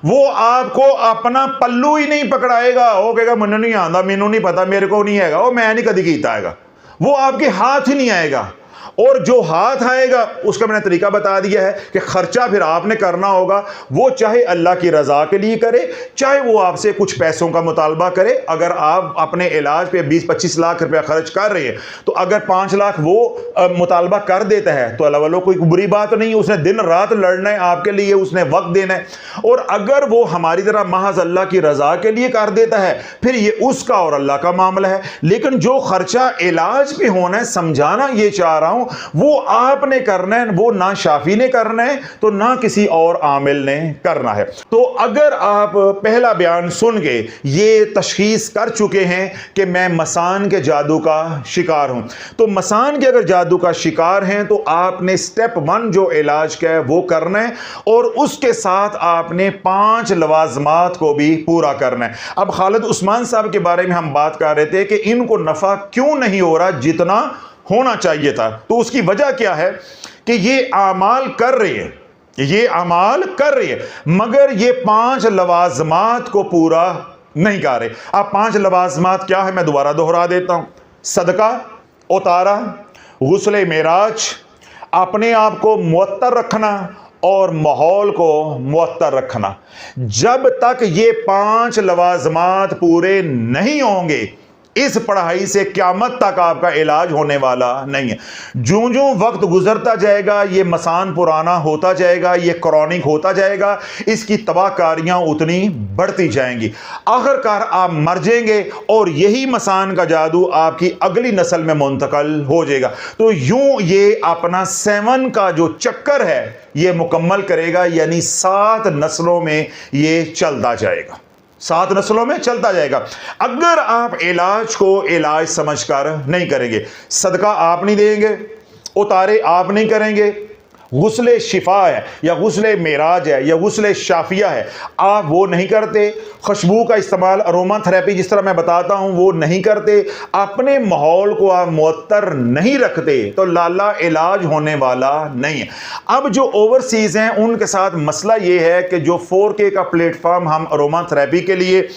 वो आपको अपना पल्लू ही नहीं पकड़ाएगा। वो कहेगा मैनू नहीं आंदा, मैनू नहीं पता, मेरे को नहीं आएगा, वो मैं नहीं कभी कीता आएगा, वो आपके हाथ ही नहीं आएगा। और जो हाथ आएगा उसका मैंने तरीका बता दिया है कि खर्चा फिर आपने करना होगा, वो चाहे अल्लाह की रजा के लिए करे, चाहे वो आपसे कुछ पैसों का मुतालबा करे। अगर आप अपने इलाज पे 20-25 लाख रुपया खर्च कर रहे हैं, तो अगर 5 लाख वो मुतालबा कर देता है तो अल्लाह वालों कोई बुरी बात नहीं, उसने दिन रात लड़ना है आपके लिए, उसने वक्त देना है। और अगर वो हमारी तरह महज अल्लाह की रजा के लिए कर देता है, फिर ये उसका और अल्लाह का मामला है। लेकिन जो खर्चा इलाज पे होना है, समझाना ये चाह रहा हूं, वो आपने करना है, वो ना शाफी ने करना है तो ना किसी और आमिल ने करना है। तो अगर आप पहला बयान सुन के ये तशखीस कर चुके हैं कि मैं मसान के जादू का शिकार हूं, तो मसान के अगर जादू का शिकार हैं तो आपने स्टेप 1 जो इलाज का है वो करना है, और उसके साथ आपने 5 लवाजमात को भी पूरा करना है। अब खालिद उस्मान साहब के बारे में हम बात कर रहे थे कि इनको नफा क्यों नहीं हो रहा जितना होना चाहिए था। तो उसकी वजह क्या है कि ये आमाल कर रही है, ये आमाल कर रही है, मगर ये 5 लवाजमात को पूरा नहीं कर रहे। अब 5 लवाजमात क्या है मैं दोबारा दोहरा देता हूं। सदका, उतारा, गुस्ले मेराज, अपने आप को मुअत्तर रखना और माहौल को मुअत्तर रखना। जब तक ये 5 लवाजमात पूरे नहीं होंगे, इस पढ़ाई से क़यामत तक आपका इलाज होने वाला नहीं है। जो जो वक्त गुजरता जाएगा ये मसान पुराना होता जाएगा, ये क्रॉनिक होता जाएगा, इसकी तबाहकारियां उतनी बढ़ती जाएंगी। आखिरकार आप मर जाएंगे और यही मसान का जादू आपकी अगली नस्ल में मुंतकल हो जाएगा। तो यूं ये अपना 7 का जो चक्कर है ये मुकम्मल करेगा, यानी 7 नस्लों में ये चलता जाएगा, 7 नस्लों में चलता जाएगा। अगर आप इलाज को इलाज समझकर नहीं करेंगे, सदका आप नहीं देंगे, उतारे आप नहीं करेंगे, गुस्ले शिफा है या गुस्ले मेराज है या गुस्ले शाफिया है आप वो नहीं करते, खुशबू का इस्तेमाल अरोमा थेरेपी जिस तरह मैं बताता हूं वो नहीं करते, अपने माहौल को आप मुअत्तर नहीं रखते, तो लाला इलाज होने वाला नहीं है। अब जो ओवरसीज हैं उनके साथ मसला ये है कि जो 4K का प्लेटफॉर्म हम अरोमा थेरेपी के लिए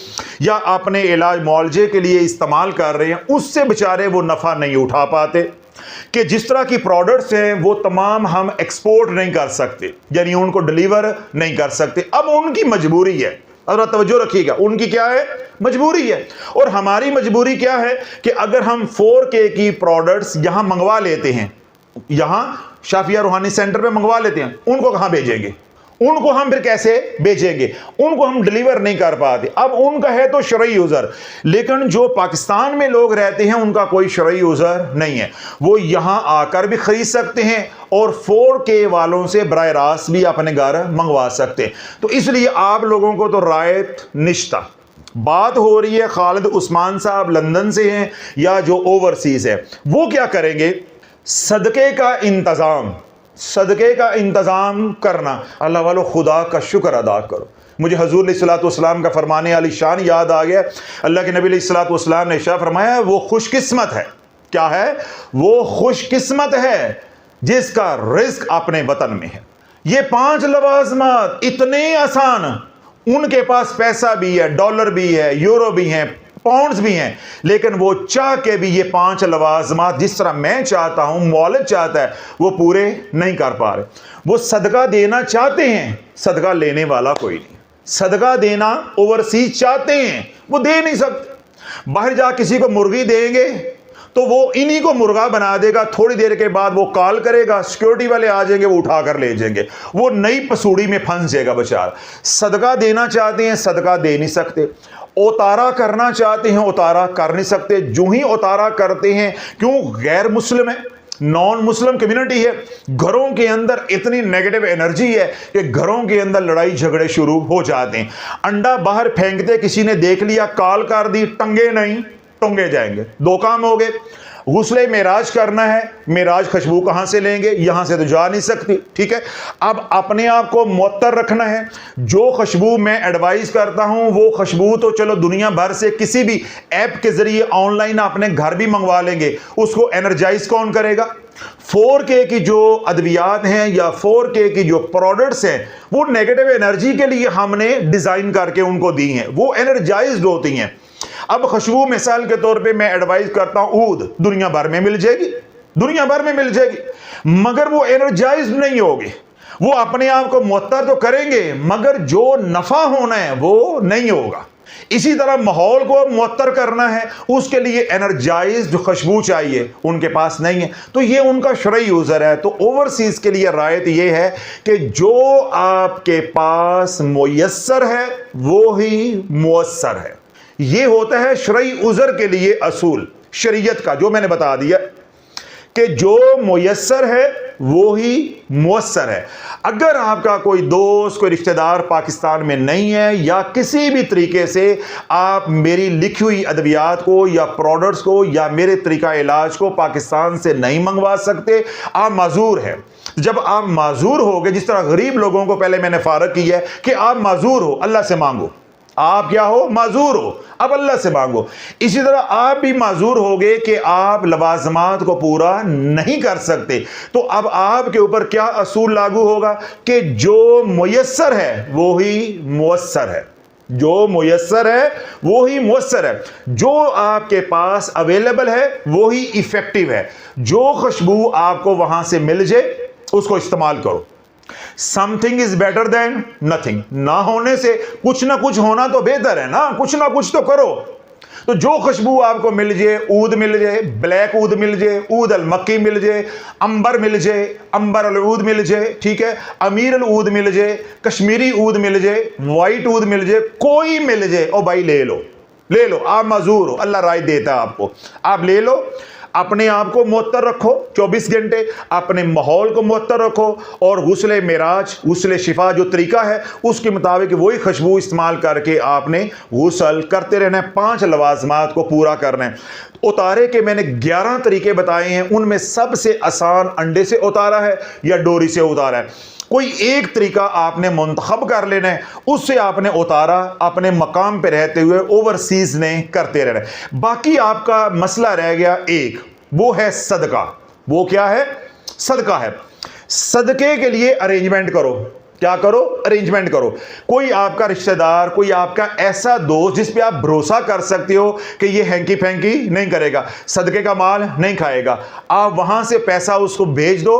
या अपने इलाज मुआलजे के लिए इस्तेमाल कर रहे हैं, उससे बेचारे वो नफ़ा नहीं उठा पाते कि जिस तरह की प्रोडक्ट्स हैं वो तमाम हम एक्सपोर्ट नहीं कर सकते, यानी उनको डिलीवर नहीं कर सकते। अब उनकी मजबूरी है, और तवज्जो रखिएगा, उनकी क्या है? मजबूरी है। और हमारी मजबूरी क्या है कि अगर हम 4K की प्रोडक्ट्स यहां मंगवा लेते हैं, यहां शाफिया रूहानी सेंटर पे मंगवा लेते हैं, उनको कहां भेजेंगे? उनको हम फिर कैसे बेचेंगे? उनको हम डिलीवर नहीं कर पाते। अब उनका है तो शरई यूजर, लेकिन जो पाकिस्तान में लोग रहते हैं उनका कोई शरई यूजर नहीं है, वो यहां आकर भी खरीद सकते हैं और 4K वालों से बराह रास्त भी अपने घर मंगवा सकते हैं। तो इसलिए आप लोगों को तो रायत निश्ता। बात हो रही है खालिद उस्मान साहब लंदन से हैं या जो ओवरसीज है, वो क्या करेंगे? सदके का इंतजाम, सदके का इंतज़ाम करना। अल्लाह वालों खुदा का शुक्र अदा करो। मुझे हजूर अलैहिस्सलाम का फरमाने आली शान याद आ गया। अल्लाह के नबी अलैहिस्सलाम ने इरशाद फरमाया वो खुशकिस्मत है, क्या है? वो खुशकिस्मत है जिसका रिज्क अपने वतन में है। ये 5 लवाजमात इतने आसान, उनके पास पैसा भी है, डॉलर भी है, यूरो भी है, पाउंड्स भी हैं, लेकिन वो चाह के भी ये 5 लवाजमात जिस तरह मैं चाहता हूं, मौलद चाहता है, वो पूरे नहीं कर पा रहे। वो सदका देना चाहते हैं, सदका लेने वाला कोई नहीं, सदका देना ओवरसीज चाहते हैं, वो दे नहीं सकते। बाहर जा किसी को मुर्गी देंगे तो वो इन्हीं को मुर्गा बना देगा, थोड़ी देर के बाद वो कॉल करेगा, सिक्योरिटी वाले आ जाएंगे, वो उठा कर ले जाएंगे, वो नई पसूड़ी में फंस जाएगा बेचारा। सदका देना चाहते हैं, सदका दे नहीं सकते। उतारा करना चाहते हैं, उतारा कर नहीं सकते। जो ही उतारा करते हैं, क्यों, गैर मुस्लिम है, नॉन मुस्लिम कम्युनिटी है, घरों के अंदर इतनी नेगेटिव एनर्जी है कि घरों के अंदर लड़ाई झगड़े शुरू हो जाते हैं। अंडा बाहर फेंकते किसी ने देख लिया, कॉल कर दी, टंगे नहीं टंगे जाएंगे। दो काम हो गए। गुस्ले मेराज करना है, मेराज खुशबू कहां से लेंगे, यहां से तो जा नहीं सकती, ठीक है। अब अपने आप को मुअत्तर रखना है। जो खुशबू मैं एडवाइस करता हूं वो खुशबू तो चलो दुनिया भर से किसी भी ऐप के जरिए ऑनलाइन अपने घर भी मंगवा लेंगे, उसको एनर्जाइज कौन करेगा? 4K की जो अद्वियात हैं या 4K की जो प्रोडक्ट्स हैं वो नेगेटिव एनर्जी के लिए हमने डिजाइन करके उनको दी हैं, वो एनर्जाइज्ड होती हैं। अब खुशबू मिसाल के तौर पे मैं एडवाइस करता हूं, ऊद दुनिया भर में मिल जाएगी, दुनिया भर में मिल जाएगी, मगर वो एनर्जाइज्ड नहीं होगी। वो अपने आप को मुअत्तर तो करेंगे मगर जो नफा होना है वो नहीं होगा। इसी तरह माहौल को मुअत्तर करना है, उसके लिए एनर्जाइज्ड खुशबू चाहिए, उनके पास नहीं है, तो ये उनका शरई यूजर है। तो ओवरसीज के लिए रायत ये है कि जो आपके पास मुयस्सर है वो ही मुअस्सर है। ये होता है शरई उज़र के लिए असूल शरीयत का, जो मैंने बता दिया कि जो मुयस्सर है वो ही मुअस्सर है। अगर आपका कोई दोस्त, कोई रिश्तेदार पाकिस्तान में नहीं है या किसी भी तरीके से आप मेरी लिखी हुई अद्वियात को या प्रोडक्ट्स को या मेरे तरीका इलाज को पाकिस्तान से नहीं मंगवा सकते, आप माजूर हैं। जब आप माजूर हो गए, जिस तरह गरीब लोगों को पहले मैंने फारग किया है कि आप माजूर हो, अल्लाह से मांगो, आप क्या हो, माजूर हो, अब अल्लाह से मांगो। इसी तरह आप भी माजूर हो गए कि आप लवाजमात को पूरा नहीं कर सकते, तो अब आपके ऊपर क्या असूल लागू होगा कि जो मुयस्सर है वो ही मुअस्सर है, जो मुयस्सर है वो ही मुअस्सर है, जो आपके पास अवेलेबल है वो ही इफेक्टिव है। जो खुशबू आपको वहां से मिल जाए उसको इस्तेमाल करो। Something is better than nothing, ना होने से कुछ ना कुछ होना तो बेहतर है ना, कुछ ना कुछ तो करो। तो जो खुशबू आपको मिल जाए, ऊद मिल जाए, ब्लैक ऊद मिल जाए, ऊद अल मक्की मिल जाए, अंबर मिल जाए, अंबर अल ऊद मिल जाए, ठीक है, अमीर अल ऊद मिल जाए, कश्मीरी ऊद मिल जाए, वाइट ऊद मिल जाए, कोई मिल जाए, ओ भाई ले लो, ले लो, आप मजूर हो, अल्लाह राय देता है आपको, आप ले लो। अपने आप को मुअत्तर रखो 24 घंटे, अपने माहौल को मुअत्तर रखो और गुस्ले मेराज, गुस्ले शिफा जो तरीका है उसके मुताबिक वही खुशबू इस्तेमाल करके आपने गुसल करते रहना है। 5 लवाजमात को पूरा करना है। उतारे के मैंने 11 तरीके बताए हैं, उनमें सबसे आसान अंडे से उतारा है या डोरी से उतारा है। कोई एक तरीका आपने मुंतखब कर लेना है, उससे आपने उतारा अपने मकाम पे रहते हुए ओवरसीज ने करते रहना है। बाकी आपका मसला रह गया एक, वो है सदका। वो क्या है? सदका है। सदके के लिए अरेंजमेंट करो। क्या करो? अरेंजमेंट करो। कोई आपका रिश्तेदार, कोई आपका ऐसा दोस्त जिस पे आप भरोसा कर सकते हो कि ये हैंकी फैंकी नहीं करेगा, सदके का माल नहीं खाएगा, आप वहां से पैसा उसको भेज दो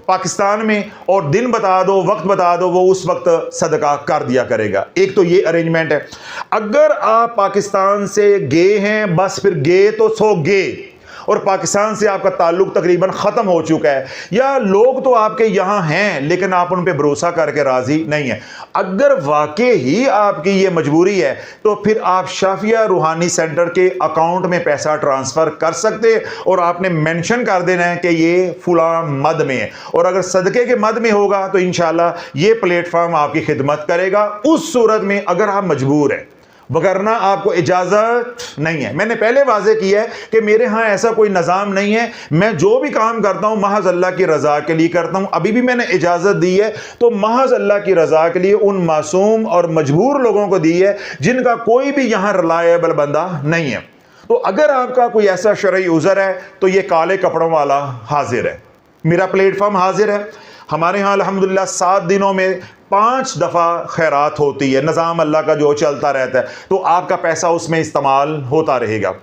पाकिस्तान में और दिन बता दो, वक्त बता दो, वो उस वक्त सदका कर दिया करेगा। एक तो ये अरेंजमेंट है। अगर आप पाकिस्तान से गए हैं, बस फिर गए तो सो गए और पाकिस्तान से आपका ताल्लुक तकरीबन ख़त्म हो चुका है, या लोग तो आपके यहाँ हैं लेकिन आप उन पे भरोसा करके राज़ी नहीं है, अगर वाकई ही आपकी ये मजबूरी है तो फिर आप शाफिया रूहानी सेंटर के अकाउंट में पैसा ट्रांसफ़र कर सकते हैं और आपने मेंशन कर देना है कि ये फुला मद में है, और अगर सदके के मद में होगा तो इंशाल्लाह ये प्लेटफॉर्म आपकी खिदमत करेगा। उस सूरत में अगर आप मजबूर हैं, वगरना आपको इजाज़त नहीं है। मैंने पहले वाज़े किया है कि मेरे यहाँ ऐसा कोई निज़ाम नहीं है, मैं जो भी काम करता हूँ महज अल्लाह की रज़ा के लिए करता हूँ। अभी भी मैंने इजाज़त दी है तो महज अल्लाह की रज़ा के लिए उन मासूम और मजबूर लोगों को दी है जिनका कोई भी यहाँ रिलायबल बंदा नहीं है। तो अगर आपका कोई ऐसा शरई उज़र है तो ये काले कपड़ों वाला हाजिर है, मेरा प्लेटफॉर्म हाजिर है। हमारे यहाँ अल्हम्दुलिल्लाह 7 दिनों में 5 दफ़ा खैरात होती है, निज़ाम अल्लाह का जो चलता रहता है, तो आपका पैसा उसमें इस्तेमाल होता रहेगा।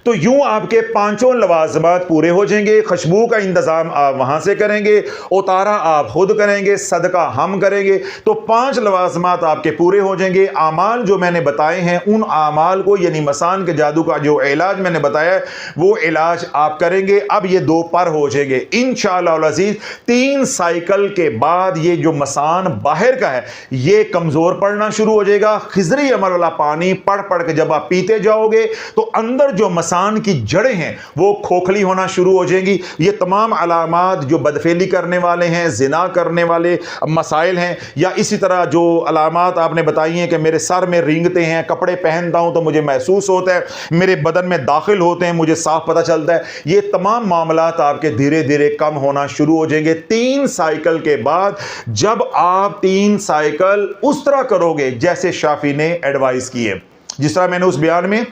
तो यूं आपके पांचों लवाजमात पूरे हो जाएंगे। खुशबू का इंतजाम आप वहां से करेंगे, उतारा आप खुद करेंगे, सदका हम करेंगे, तो 5 लवाजमात आपके पूरे हो जाएंगे। आमाल जो मैंने बताए हैं उन आमाल को, यानी मसान के जादू का जो इलाज मैंने बताया है वो इलाज आप करेंगे। अब ये 2 पर हो जाएंगे इंशाअल्लाह अज़ीज। 3 साइकिल के बाद ये जो मसान बाहर का है ये कमजोर पड़ना शुरू हो जाएगा। खिजरी अमल वाला पानी पढ़ पढ़ के जब आप पीते जाओगे तो अंदर जो मसान की जड़ें हैं वो खोखली होना शुरू हो जाएंगी। ये तमाम अलामात जो बदफेली करने वाले हैं, जिना करने वाले मसाइल हैं, या इसी तरह जो अलामात आपने बताई हैं कि मेरे सर में रेंगते हैं, कपड़े पहनता हूं तो मुझे महसूस होता है, मेरे बदन में दाखिल होते हैं, मुझे साफ पता चलता है, ये तमाम मामलात आपके धीरे धीरे कम होना शुरू हो जाएंगे 3 साइकिल के बाद। जब आप 3 साइकिल उस तरह करोगे जैसे शाफी ने एडवाइस की है, जिस तरह मैंने उस बयान में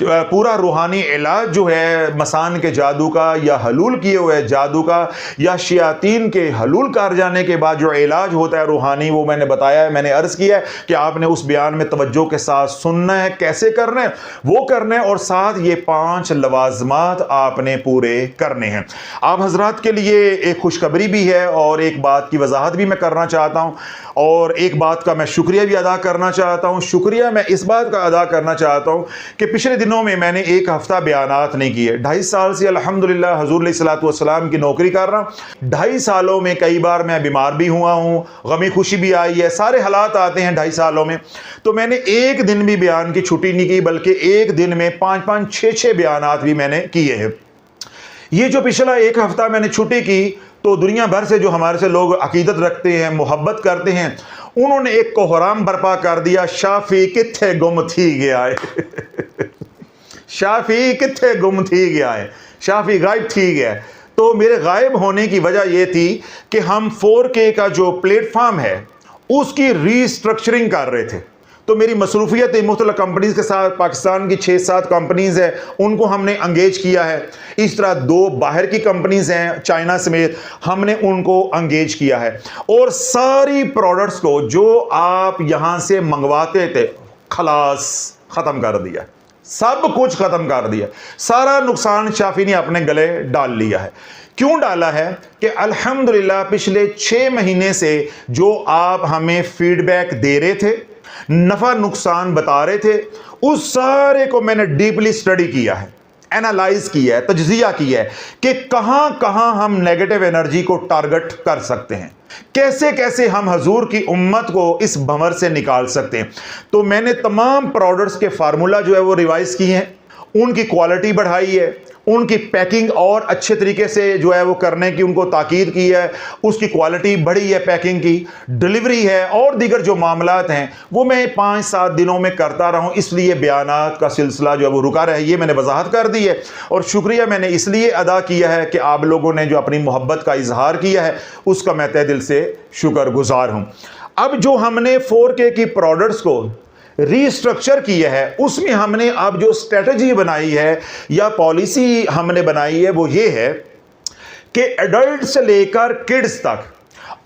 पूरा रूहानी इलाज जो है मसान के जादू का या हलूल किए हुए जादू का या शयातीन के हलूल कर जाने के बाद जो इलाज होता है रूहानी, वो मैंने बताया है, मैंने अर्ज़ किया है कि आपने उस बयान में तवज्जो के साथ सुनना है, कैसे करना है वो करना है, और साथ ये 5 लवाजमात आपने पूरे करने हैं। आप हजरात के लिए एक खुशखबरी भी है और एक बात की वजाहत भी मैं करना चाहता हूँ, और एक बात का मैं शुक्रिया भी अदा करना चाहता हूँ। शुक्रिया मैं इस बात का अदा करना चाहता हूँ कि पिछले दिनों में मैंने 1 हफ्ता बयानात नहीं किए। 2.5 साल से अल्हम्दुलिल्लाह हुज़ूर अलैहिस्सलातु वस्सलाम की नौकरी कर रहा हूँ। 2.5 सालों में कई बार मैं बीमार भी हुआ हूँ, गमी खुशी भी आई है, सारे हालात आते हैं 2.5 सालों में। तो मैंने एक दिन भी बयान की छुट्टी नहीं की, बल्कि एक दिन में 5-5, 6-6 बयानात भी मैंने किए हैं। ये जो पिछला 1 हफ्ता मैंने छुट्टी की, तो दुनिया भर से जो हमारे से लोग अकीदत रखते हैं, मोहब्बत करते हैं, उन्होंने एक कोहराम बर्पा कर दिया, शाफी कित्थे गुम थी गया है शाफी कित्थे गुम थी गया है, शाफी गायब थी गया है। तो मेरे गायब होने की वजह यह थी कि हम 4K का जो प्लेटफॉर्म है उसकी रीस्ट्रक्चरिंग कर रहे थे। तो मेरी मसरूफियत मुख्तलिफ कंपनीज के साथ, पाकिस्तान की 6-7 कंपनीज हैं, उनको हमने अंगेज किया है। इस तरह 2 बाहर की कंपनीज हैं चाइना समेत, हमने उनको अंगेज किया है। और सारी प्रोडक्ट्स को जो आप यहाँ से मंगवाते थे खलास ख़त्म कर दिया, सब कुछ ख़त्म कर दिया, सारा नुकसान शाफी ने अपने गले डाल लिया है। क्यों डाला है कि अल्हम्दुलिल्लाह पिछले 6 महीने से जो आप हमें फीडबैक दे रहे थे, नफा नुकसान बता रहे थे, उस सारे को मैंने डीपली स्टडी किया है, एनालाइज किया है, तज्जिया किया है कि कहां कहां हम नेगेटिव एनर्जी को टारगेट कर सकते हैं, कैसे कैसे हम हजूर की उम्मत को इस भंवर से निकाल सकते हैं। तो मैंने तमाम प्रोडक्ट्स के फार्मूला जो है वो रिवाइज किए हैं, उनकी क्वालिटी बढ़ाई है, उनकी पैकिंग और अच्छे तरीके से जो है वो करने की उनको ताकीद की है, उसकी क्वालिटी बढ़ी है, पैकिंग की डिलीवरी है, और दीगर जो मामलात हैं वो मैं 5-7 दिनों में करता रहा हूँ। इसलिए बयानात का सिलसिला जो है वो रुका रहे, ये मैंने वजाहत कर दी है। और शुक्रिया मैंने इसलिए अदा किया है कि आप लोगों ने जो अपनी मोहब्बत का इजहार किया है उसका मैं तहे दिल से शुक्रगुजार हूँ। अब जो हमने 4K की प्रोडक्ट्स को रीस्ट्रक्चर किया है, उसमें हमने अब जो स्ट्रेटजी बनाई है या पॉलिसी हमने बनाई है वो ये है कि एडल्ट से लेकर किड्स तक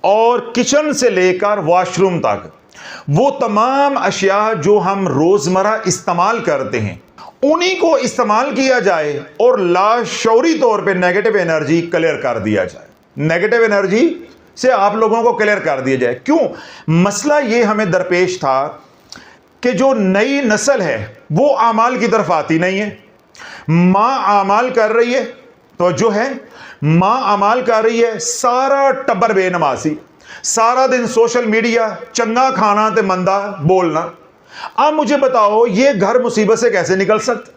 और किचन से लेकर वॉशरूम तक वो तमाम अशिया जो हम रोज़मर्रा इस्तेमाल करते हैं उन्हीं को इस्तेमाल किया जाए और लाशौरी तौर पे नेगेटिव एनर्जी क्लियर कर दिया जाए, नेगेटिव एनर्जी से आप लोगों को क्लियर कर दिया जाए। क्यों? मसला ये हमें दरपेश था कि जो नई नस्ल है वो आमाल की तरफ आती नहीं है। माँ आमाल कर रही है तो जो है माँ आमाल कर रही है, सारा टब्बर बेनमाजी, सारा दिन सोशल मीडिया, चंगा खाना ते मंदा बोलना। अब मुझे बताओ ये घर मुसीबत से कैसे निकल सकता?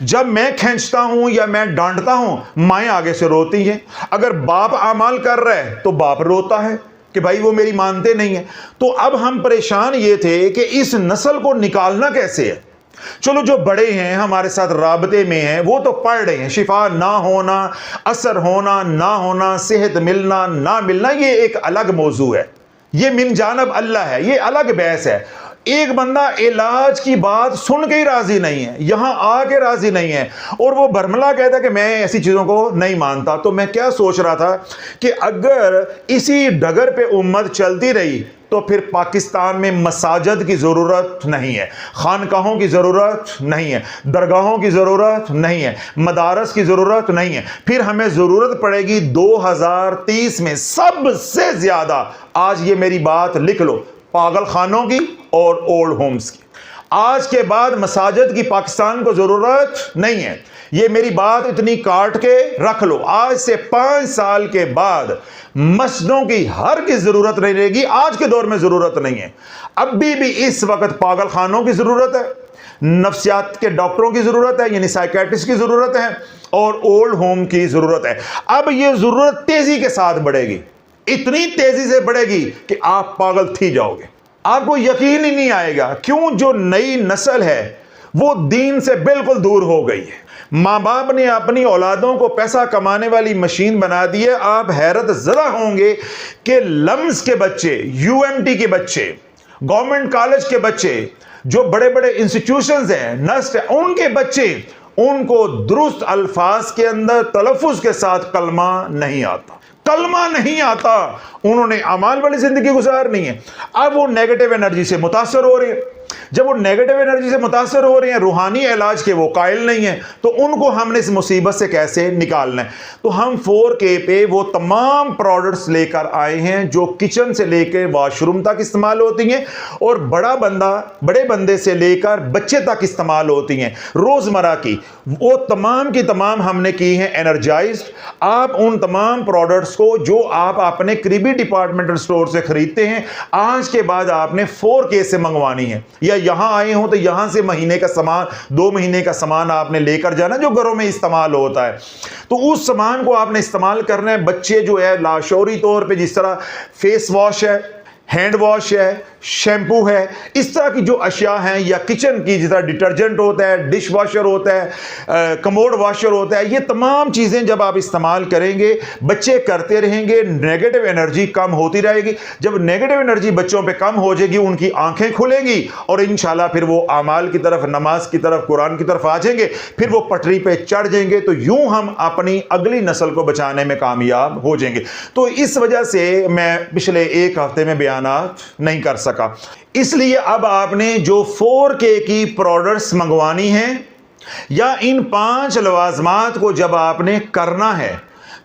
जब मैं खींचता हूं या मैं डांटता हूं माएँ आगे से रोती हैं, अगर बाप आमाल कर रहा है तो बाप रोता है कि भाई वो मेरी मानते नहीं है। तो अब हम परेशान ये थे कि इस नस्ल को निकालना कैसे है। चलो जो बड़े हैं हमारे साथ राबते में हैं वो तो पढ़ रहे हैं, शिफा ना होना, असर होना ना होना, सेहत मिलना ना मिलना, ये एक अलग मौजू है, ये मिन जानब अल्लाह है, ये अलग बहस है। एक बंदा इलाज की बात सुन के ही राजी नहीं है, यहां आके राजी नहीं है, और वो बरमला कहता है कि मैं ऐसी चीजों को नहीं मानता। तो मैं क्या सोच रहा था कि अगर इसी डगर पे उम्मत चलती रही तो फिर पाकिस्तान में मसाजिद की ज़रूरत नहीं है, खानकाहों की ज़रूरत नहीं है, दरगाहों की ज़रूरत नहीं है, मदारस की ज़रूरत नहीं है। फिर हमें ज़रूरत पड़ेगी 2030 में सबसे ज़्यादा, आज ये मेरी बात लिख लो, पागल खानों की और ओल्ड होम्स की। आज के बाद मसाजिद की पाकिस्तान को ज़रूरत नहीं है। ये मेरी बात इतनी काट के रख लो, आज से 5 साल के बाद मस्जिदों की हर की जरूरत नहीं रहेगी। आज के दौर में जरूरत नहीं है, अभी भी इस वक्त पागल खानों की जरूरत है, नफ्सियात के डॉक्टरों की जरूरत है, यानी साइकेट्रिस्ट की जरूरत है, और ओल्ड होम की जरूरत है। अब यह जरूरत तेजी के साथ बढ़ेगी, इतनी तेजी से बढ़ेगी कि आप पागल थी जाओगे, आपको यकीन ही नहीं आएगा। क्यों? जो नई नस्ल है वो दीन से बिल्कुल दूर हो गई है। माँ बाप ने अपनी औलादों को पैसा कमाने वाली मशीन बना दी है। आप हैरत जरा होंगे कि लम्स के बच्चे, यूएमटी के बच्चे, गवर्नमेंट कॉलेज के बच्चे, जो बड़े बड़े इंस्टीट्यूशंस हैं, नस्ट है, उनके बच्चे, उनको दुरुस्त अल्फाज के अंदर तलफ़ुज़ के साथ कलमा नहीं आता, कलमा नहीं आता। उन्होंने अमाल वाली जिंदगी गुजारनी है। अब वो नेगेटिव एनर्जी से मुतासर हो रहे हैं। जब वो नेगेटिव एनर्जी से मुतासर हो रहे हैं, रूहानी इलाज के वो कायल नहीं है, तो उनको हमने इस मुसीबत से कैसे निकालना है? तो हम 4K पे वो तमाम प्रोडक्ट्स लेकर आए हैं जो किचन से लेकर वॉशरूम तक इस्तेमाल होती हैं, और बड़े बंदे से लेकर बच्चे तक इस्तेमाल होती हैं रोजमर्रा की। वो तमाम की तमाम हमने की हैं एनर्जाइज्ड। आप उन तमाम प्रोडक्ट्स को जो आप अपने करीबी डिपार्टमेंटल स्टोर से खरीदते हैं, आज के बाद आपने 4K से मंगवानी है, या यहां आए हो तो यहां से महीने का सामान, 2 महीने का सामान आपने लेकर जाना जो घरों में इस्तेमाल होता है। तो उस सामान को आपने इस्तेमाल करना है। बच्चे जो है लाशौरी तौर पे, जिस तरह फेस वॉश है, हैंड वॉश है, शैम्पू है, इस तरह की जो अशिया हैं, या किचन की जिस तरह डिटर्जेंट होता है, डिश वॉशर होता है, कमोड वॉशर होता है, ये तमाम चीज़ें जब आप इस्तेमाल करेंगे, बच्चे करते रहेंगे, नेगेटिव एनर्जी कम होती रहेगी। जब नेगेटिव एनर्जी बच्चों पे कम हो जाएगी, उनकी आंखें खुलेंगी, और इंशाल्लाह फिर वो आमाल की तरफ, नमाज की तरफ, कुरान की तरफ आ जाएंगे, फिर वो पटरी पे चढ़ जाएंगे। तो यूं हम अपनी अगली नस्ल को बचाने में कामयाब हो जाएंगे। तो इस वजह से मैं पिछले 1 हफ्ते में बयानात नहीं कर सका। इसलिए अब आपने जो 4K की प्रोडक्ट्स मंगवानी हैं, या इन 5 लवाजमात को जब आपने करना है,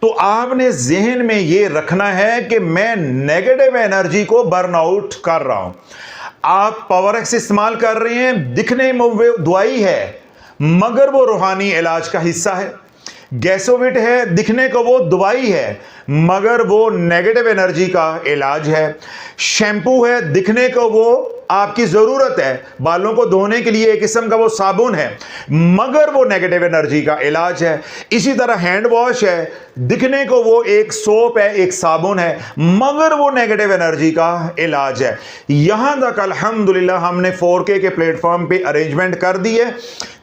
तो आपने जहन में यह रखना है कि मैं नेगेटिव एनर्जी को बर्न आउट कर रहा हूं। आप पावर एक्स इस्तेमाल कर रहे हैं, दिखने में वो दवाई है मगर वो रूहानी इलाज का हिस्सा है। गैसोविट है, दिखने को वो दवाई है मगर वो नेगेटिव एनर्जी का इलाज है। शैम्पू है, दिखने को वो आपकी ज़रूरत है, बालों को धोने के लिए एक किस्म का वो साबुन है मगर वो नेगेटिव एनर्जी का इलाज है। इसी तरह हैंड वॉश है, दिखने को वो एक सोप है, एक साबुन है मगर वो नेगेटिव एनर्जी का इलाज है। यहां तक अल्हम्दुलिल्लाह हमने 4K के प्लेटफॉर्म पे अरेंजमेंट कर दी है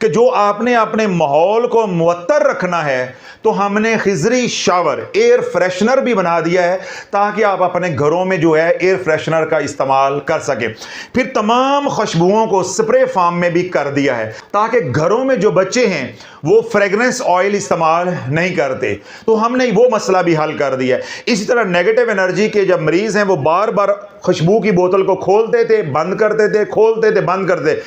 कि जो आपने अपने माहौल को मुअत्तर रखना है, तो हमने खिजरी शावर एयर फ्रेशनर भी बना दिया है ताकि आप अपने घरों में जो है एयर फ्रेशनर का इस्तेमाल कर सकें। फिर तमाम खुशबुओं को स्प्रे फॉर्म में भी कर दिया है ताकि घरों में जो बच्चे हैं वो फ्रेगरेंस ऑयल इस्तेमाल नहीं करते, तो हमने वो मसला भी हल कर दिया है। इसी तरह नेगेटिव एनर्जी के जब मरीज हैं वो बार बार खुशबू की बोतल को खोलते थे, बंद करते थे, खोलते थे, बंद करते,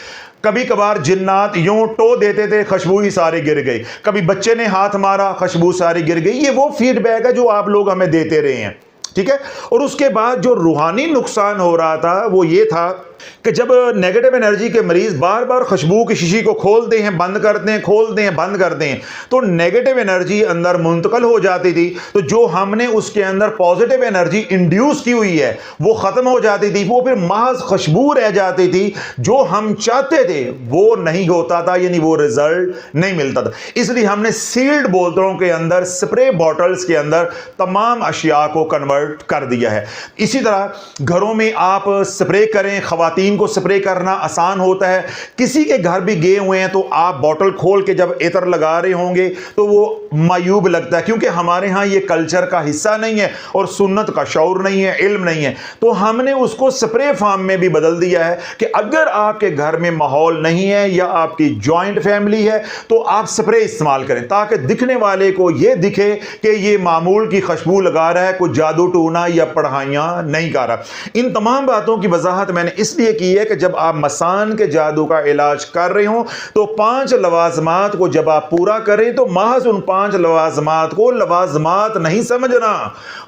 कभी कभार जिन्नात यूं टो देते थे, खुशबू ही सारी गिर गई, कभी बच्चे ने हाथ मारा, खुशबू सारी गिर गई। ये वो फीडबैक है जो आप लोग हमें देते रहे हैं, ठीक है। और उसके बाद जो रूहानी नुकसान हो रहा था वो ये था कि जब नेगेटिव एनर्जी के मरीज बार बार खुशबू की शीशी को खोलते हैं, बंद करते हैं, खोलते हैं, बंद करते हैं, तो नेगेटिव एनर्जी अंदर मुंतकल हो जाती थी। तो जो हमने उसके अंदर पॉजिटिव एनर्जी इंड्यूस की हुई है वो ख़त्म हो जाती थी, वो फिर महज खुशबू रह जाती थी। जो हम चाहते थे वो नहीं होता था, यानी वो रिजल्ट नहीं मिलता था। इसलिए हमने सील्ड बोतलों के अंदर, स्प्रे बॉटल्स के अंदर तमाम अशिया को कन्वर्ट कर दिया है। इसी तरह घरों में आप स्प्रे करें, खवातीन को स्प्रे करना आसान होता है। किसी के घर भी गए हुए हैं तो आप बोतल खोल के जब इत्र लगा रहे होंगे तो वो मायूब लगता है, क्योंकि हमारे यहाँ ये कल्चर का हिस्सा नहीं है और सुन्नत का शऊर नहीं है, इल्म नहीं है। तो हमने उसको स्प्रे फॉर्म में भी बदल दिया है कि अगर आपके घर में माहौल नहीं है या आपकी जॉइंट फैमिली है तो आप स्प्रे इस्तेमाल करें, ताकि दिखने वाले को ये दिखे कि ये मामूल की खुशबू लगा रहा है, कोई जादू टूना या पढ़ाइयाँ नहीं कर रहा। इन तमाम बातों की वजाहत मैंने इसलिए की है कि जब आप मसान के जादू का इलाज कर रहे हो तो 5 लवाजमात को जब आप पूरा करें तो महज उन 5 लवाजमात को लवाजमात नहीं समझना,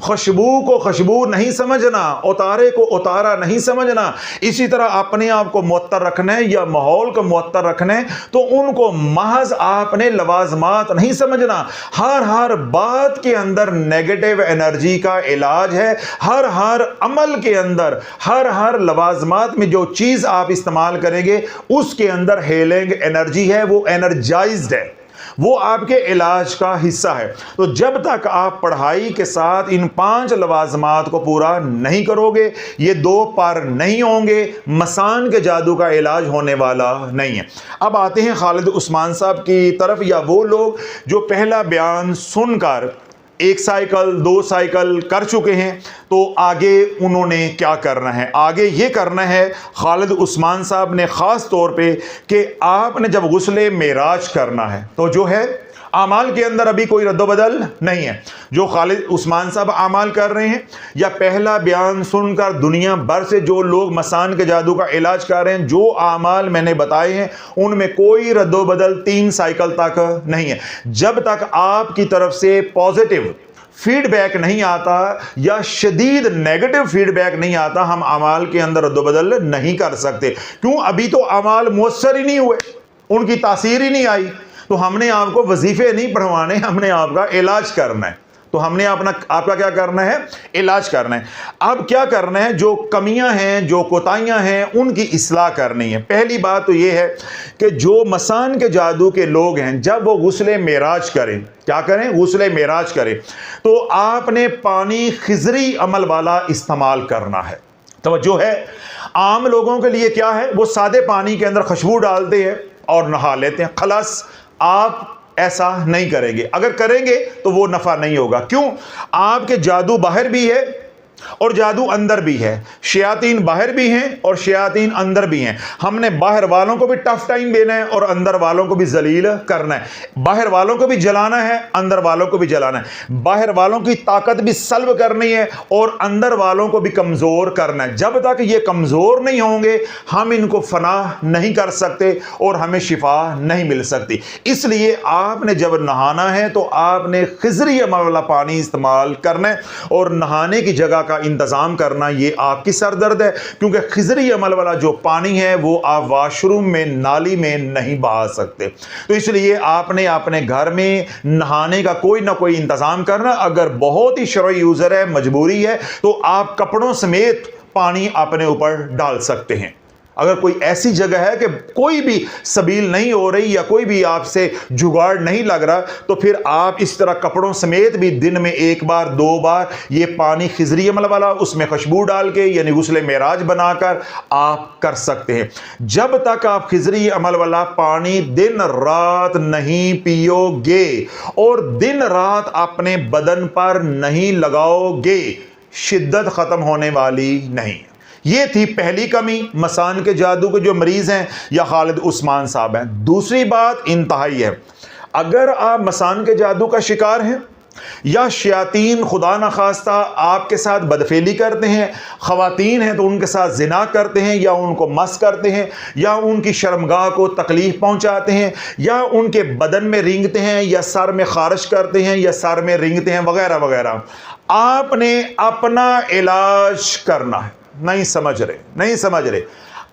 खुशबू को खुशबू नहीं समझना, उतारे को उतारा नहीं समझना। इसी तरह अपने आप को मुअत्तर रखना है या माहौल को मुअत्तर रखना है तो उनको महज आपने लवाजमात नहीं समझना। हर बात के अंदर नेगेटिव एनर्जी का इलाज है। हर अमल के अंदर, हर लवाजमात में जो चीज आप इस्तेमाल करेंगे उसके अंदर हीलिंग एनर्जी है, वो एनर्जाइज्ड है, वो आपके इलाज का हिस्सा है। तो जब तक आप पढ़ाई के साथ इन 5 लवाजमात को पूरा नहीं करोगे, ये 2 पार नहीं होंगे, मसान के जादू का इलाज होने वाला नहीं है। अब आते हैं खालिद उस्मान साहब की तरफ, या वो लोग जो पहला बयान सुनकर 1 साइकिल 2 साइकिल कर चुके हैं, तो आगे उन्होंने क्या करना है? आगे ये करना है खालिद उस्मान साहब ने ख़ास तौर पे कि आपने जब गुस्ले मेराज करना है तो जो है आमाल के अंदर अभी कोई रद्दोबदल नहीं है। जो खालिद उस्मान साहब आमाल कर रहे हैं या पहला बयान सुनकर दुनिया भर से जो लोग मसान के जादू का इलाज कर रहे हैं, जो आमाल मैंने बताए हैं उनमें कोई रद्दोबदल 3 साइकिल तक नहीं है। जब तक आपकी तरफ से पॉजिटिव फीडबैक नहीं आता या शदीद नेगेटिव फीडबैक नहीं आता, हम अमाल के अंदर रद्दोबदल नहीं कर सकते। क्यों? अभी तो अमाल मुयस्सर ही नहीं हुए, उनकी तासीर ही नहीं आई। तो हमने आपको वजीफे नहीं पढ़वाने, हमने आपका इलाज करना है। तो हमने आपका क्या करना है? इलाज करना है। अब क्या करना है? जो कमियां हैं, जो कोताहियां हैं, उनकी इस्लाह करनी है। पहली बात तो ये है कि जो मसान के जादू के लोग हैं, जब वो गुस्ले मेराज करें, क्या करें? गुस्ले मेराज करें, तो आपने पानी खिजरी अमल वाला इस्तेमाल करना है। तवज्जो है, आम लोगों के लिए क्या है, वो सादे पानी के अंदर खुशबू डालते हैं और नहा लेते हैं, खलास। आप ऐसा नहीं करेंगे। अगर करेंगे तो वो नफा नहीं होगा। क्यों? आपके जादू बाहर भी है और जादू अंदर भी है। शयातीन बाहर भी हैं और शयातीन अंदर भी हैं। हमने बाहर वालों को भी टफ टाइम देना है और अंदर वालों को भी जलील करना है। बाहर वालों को भी जलाना है, अंदर वालों को भी जलाना है। बाहर वालों की ताकत भी सल्ब करनी है और अंदर वालों को भी कमजोर करना है। जब तक ये कमजोर नहीं होंगे हम इनको फना नहीं कर सकते और हमें शिफा नहीं मिल सकती। इसलिए आपने जब नहाना है तो आपने खिजरी अमल वाला पानी इस्तेमाल करना है और नहाने की जगह का इंतजाम करना ये आपकी सरदर्द है, क्योंकि खिजरी अमल वाला जो पानी है वो आप वॉशरूम में, नाली में नहीं बहा सकते। तो इसलिए आपने अपने घर में नहाने का कोई ना कोई इंतजाम करना। अगर बहुत ही शरई यूजर है, मजबूरी है, तो आप कपड़ों समेत पानी अपने ऊपर डाल सकते हैं। अगर कोई ऐसी जगह है कि कोई भी सबील नहीं हो रही या कोई भी आपसे जुगाड़ नहीं लग रहा, तो फिर आप इस तरह कपड़ों समेत भी दिन में 1 बार 2 बार ये पानी खिजरी अमल वाला, उसमें खुशबू डाल के यानी गुस्ले मेराज बनाकर आप कर सकते हैं। जब तक आप खिजरी अमल वाला पानी दिन रात नहीं पियोगे और दिन रात अपने बदन पर नहीं लगाओगे, शिद्दत खत्म होने वाली नहीं। ये थी पहली कमी मसान के जादू के जो मरीज हैं या खालिद उस्मान साहब हैं। दूसरी बात इंतहाई है, अगर आप मसान के जादू का शिकार हैं या शयातीन खुदा न खास्ता आपके साथ बदफेली करते हैं, खवातीन हैं तो उनके साथ जिना करते हैं या उनको मस करते हैं या उनकी शर्मगाह को तकलीफ पहुंचाते हैं या उनके बदन में रेंगते हैं या सर में खारिश करते हैं या सर में रेंगते हैं वगैरह वगैरह, आपने अपना इलाज करना है। नहीं समझ रहे,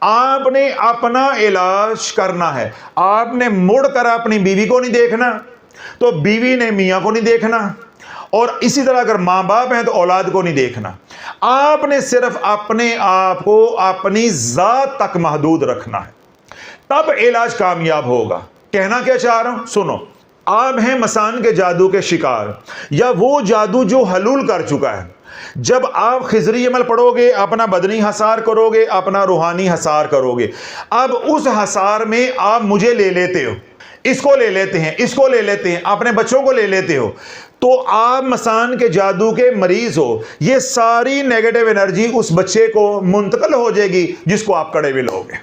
आपने अपना इलाज करना है। आपने मुड़कर अपनी बीवी को नहीं देखना तो बीवी ने मियां को नहीं देखना, और इसी तरह अगर मां बाप हैं तो औलाद को नहीं देखना। आपने सिर्फ अपने आप को अपनी जात तक महदूद रखना है, तब इलाज कामयाब होगा। कहना क्या चाह रहा हूं, सुनो। आप हैं मसान के जादू के शिकार या वो जादू जो हलूल कर चुका है, जब आप खिजरी अमल पढ़ोगे, अपना बदनी हसार करोगे, अपना रूहानी हसार करोगे। अब उस हसार में आप मुझे ले लेते हो, इसको ले लेते हैं, इसको ले लेते हैं, अपने बच्चों को ले लेते हो, तो आप मसान के जादू के मरीज हो। ये सारी नेगेटिव एनर्जी उस बच्चे को मुंतकिल हो जाएगी जिसको आप कड़े में लोगे।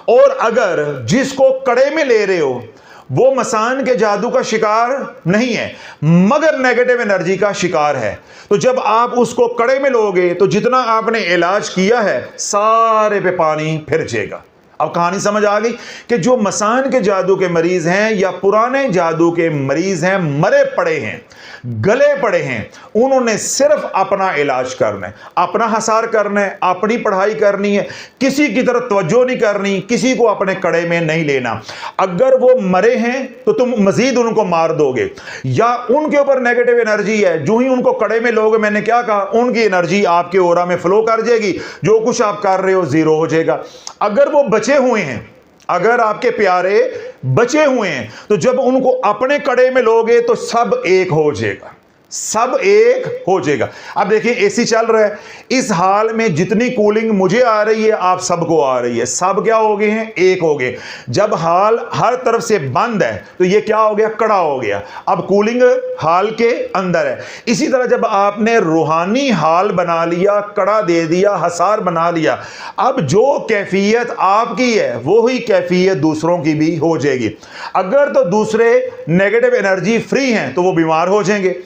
और अगर जिसको कड़े में ले रहे हो वो मसान के जादू का शिकार नहीं है मगर नेगेटिव एनर्जी का शिकार है, तो जब आप उसको कड़े में लोगे तो जितना आपने इलाज किया है सारे पे पानी फिर जाएगा। अब कहानी समझ आ गई कि जो मसान के जादू के मरीज हैं या पुराने जादू के मरीज हैं, मरे पड़े हैं, गले पड़े हैं, उन्होंने सिर्फ अपना इलाज करना है, अपना हसार करना है, अपनी पढ़ाई करनी है, किसी की तरफ तवज्जो नहीं करनी, किसी को अपने कड़े में नहीं लेना। अगर वो मरे हैं तो तुम मजीद उनको मार दोगे, या उनके ऊपर नेगेटिव एनर्जी है, जो ही उनको कड़े में लोगे, मैंने क्या कहा, उनकी एनर्जी आपके ओरा में फ्लो कर जाएगी, जो कुछ आप कर रहे हो जीरो हो जाएगा। अगर वो बचे हुए हैं, अगर आपके प्यारे बचे हुए हैं, तो जब उनको अपने कड़े में लोगे तो सब एक हो जाएगा, सब एक हो जाएगा। अब देखिए एसी चल रहा है, इस हाल में जितनी कूलिंग मुझे आ रही है आप सबको आ रही है, सब क्या हो गए हैं, एक हो गए। जब हाल हर तरफ से बंद है तो ये क्या हो गया, कड़ा हो गया। अब कूलिंग हाल के अंदर है। इसी तरह जब आपने रूहानी हाल बना लिया, कड़ा दे दिया, हसार बना लिया, अब जो कैफियत आपकी है वो ही कैफियत दूसरों की भी हो जाएगी। अगर तो दूसरे नेगेटिव एनर्जी फ्री हैं तो वो बीमार हो जाएंगे,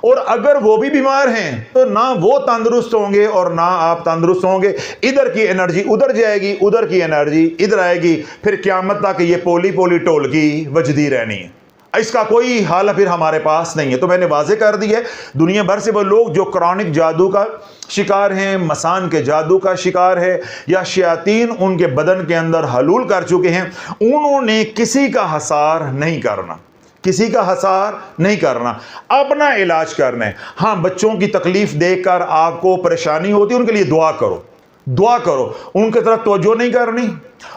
और अगर वो भी बीमार हैं तो ना वो तंदुरुस्त होंगे और ना आप तंदुरुस्त होंगे। इधर की एनर्जी उधर जाएगी, उधर की एनर्जी इधर आएगी, फिर क़यामत तक ये पोली पोली टोलकी वजदी रहनी है। इसका कोई हाल फिर हमारे पास नहीं है। तो मैंने वाजे कर दिया है, दुनिया भर से वो लोग जो क्रॉनिक जादू का शिकार हैं, मसान के जादू का शिकार है, या शयातीन उनके बदन के अंदर हलूल कर चुके हैं, उन्होंने किसी का हसार नहीं करना, किसी का हसार नहीं करना, अपना इलाज करना है। हाँ, बच्चों की तकलीफ देखकर आपको परेशानी होती है, उनके लिए दुआ करो, दुआ करो, उनकी तरफ तवज्जो नहीं करनी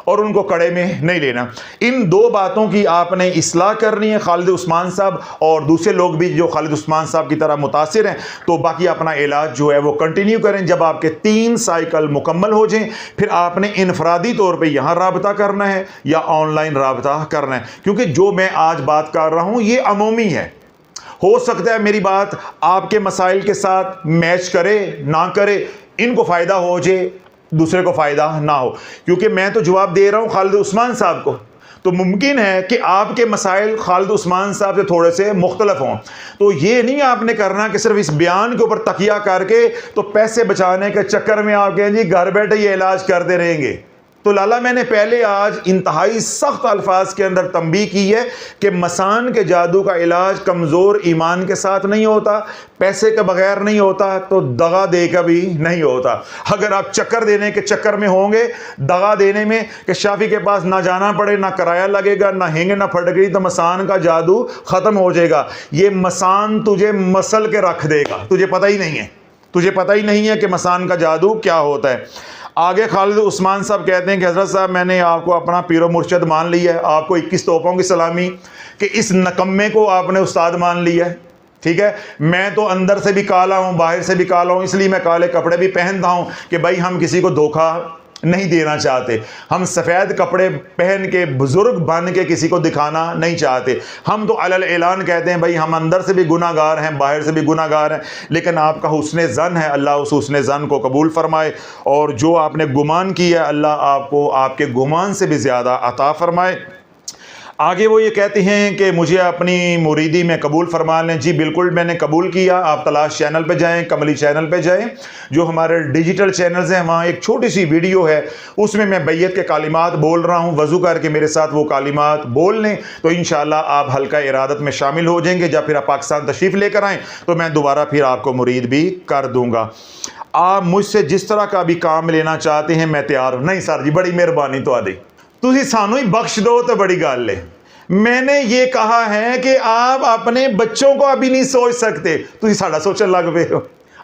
और उनको कड़े में नहीं लेना। इन दो बातों की आपने इस्लाह करनी है, खालिद उस्मान साहब और दूसरे लोग भी जो खालिद उस्मान साहब की तरह मुतासिर हैं। तो बाकी अपना इलाज जो है वो कंटिन्यू करें। जब आपके 3 साइकिल मुकम्मल हो जाएं फिर आपने इनफरादी तौर पे यहाँ राबता करना है या ऑनलाइन राबता करना है, क्योंकि जो मैं आज बात कर रहा हूँ ये अमूमी है। हो सकता है मेरी बात आपके मसाइल के साथ मैच करे ना करे, इनको फ़ायदा हो जाए, दूसरे को फ़ायदा ना हो, क्योंकि मैं तो जवाब दे रहा हूँ खालिद उस्मान साहब को, तो मुमकिन है कि आपके मसाइल खालिद उस्मान साहब से थोड़े से मुख्तलिफ हों। तो ये नहीं आपने करना कि सिर्फ इस बयान के ऊपर तकिया करके तो पैसे बचाने के चक्कर में आप कहें जी घर बैठे ये इलाज करते रहेंगे। तो लाला मैंने पहले आज इंतहाई सख्त अल्फाज के अंदर तंबीह की है कि मसान के जादू का इलाज कमज़ोर ईमान के साथ नहीं होता, पैसे के बगैर नहीं होता, तो दगा दे का भी नहीं होता। अगर आप चक्कर देने के चक्कर में होंगे, दगा देने में कि शाफी के पास ना जाना पड़े, ना किराया लगेगा, ना हेंगे ना फटकरी, तो मसान का जादू ख़त्म हो जाएगा। ये मसान तुझे मसल के रख देगा, तुझे पता ही नहीं है, तुझे पता ही नहीं है कि मसान का जादू क्या होता है। आगे खालिद उस्मान साहब कहते हैं कि हज़रत साहब मैंने आपको अपना पीरो मुर्शद मान लिया है, आपको 21 तोपों की सलामी कि इस नकम्मे को आपने उस्ताद मान लिया है। ठीक है, मैं तो अंदर से भी काला हूँ, बाहर से भी काला हूँ, इसलिए मैं काले कपड़े भी पहनता हूँ कि भाई हम किसी को धोखा नहीं देना चाहते, हम सफ़ेद कपड़े पहन के बुज़ुर्ग बन के किसी को दिखाना नहीं चाहते। हम तो अलल ऐलान कहते हैं भाई हम अंदर से भी गुनाहगार हैं, बाहर से भी गुनाहगार हैं, लेकिन आपका हुस्ने ज़न है, अल्लाह उस हुस्ने ज़न को कबूल फरमाए, और जो आपने गुमान किया अल्लाह आपको आपके गुमान से भी ज़्यादा अता फरमाए। आगे वो ये कहते हैं कि मुझे अपनी मुरीदी में कबूल फरमा लें। जी बिल्कुल, मैंने कबूल किया। आप तलाश चैनल पे जाएं, कमली चैनल पे जाएं, जो हमारे डिजिटल चैनल्स हैं, वहाँ एक छोटी सी वीडियो है, उसमें मैं बैयत के कालिमात बोल रहा हूँ। वज़ू करके मेरे साथ वो कालिमात बोल लें तो इंशाअल्लाह आप हल्का इरादत में शामिल हो जाएंगे। जब फिर आप पाकिस्तान तशरीफ़ लेकर आएँ तो मैं दोबारा फिर आपको मुरीद भी कर दूँगा। आप मुझसे जिस तरह का भी काम लेना चाहते हैं मैं तैयार हूँ। नहीं सर जी, बड़ी मेहरबानी तुहाडी, तुसी सानू ही बख्श दो तो बड़ी गल है। मैंने ये कहा है कि आप अपने बच्चों को अभी नहीं सोच सकते, तुसी साडा सोचने लग पे हो,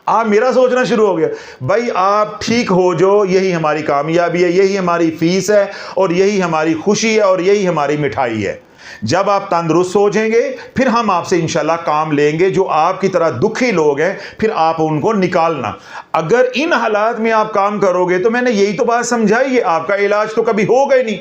आप मेरा सोचना शुरू हो गया। भाई आप ठीक हो जो, यही हमारी कामयाबी है, यही हमारी फीस है, और यही हमारी खुशी है, और यही हमारी मिठाई है। जब आप तंदुरुस्त हो जाएंगे फिर हम आपसे इंशाल्लाह काम लेंगे। जो आपकी तरह दुखी लोग हैं फिर आप उनको निकालना। अगर इन हालात में आप काम करोगे तो मैंने यही तो बात समझाई है, आपका इलाज तो कभी होगा ही नहीं।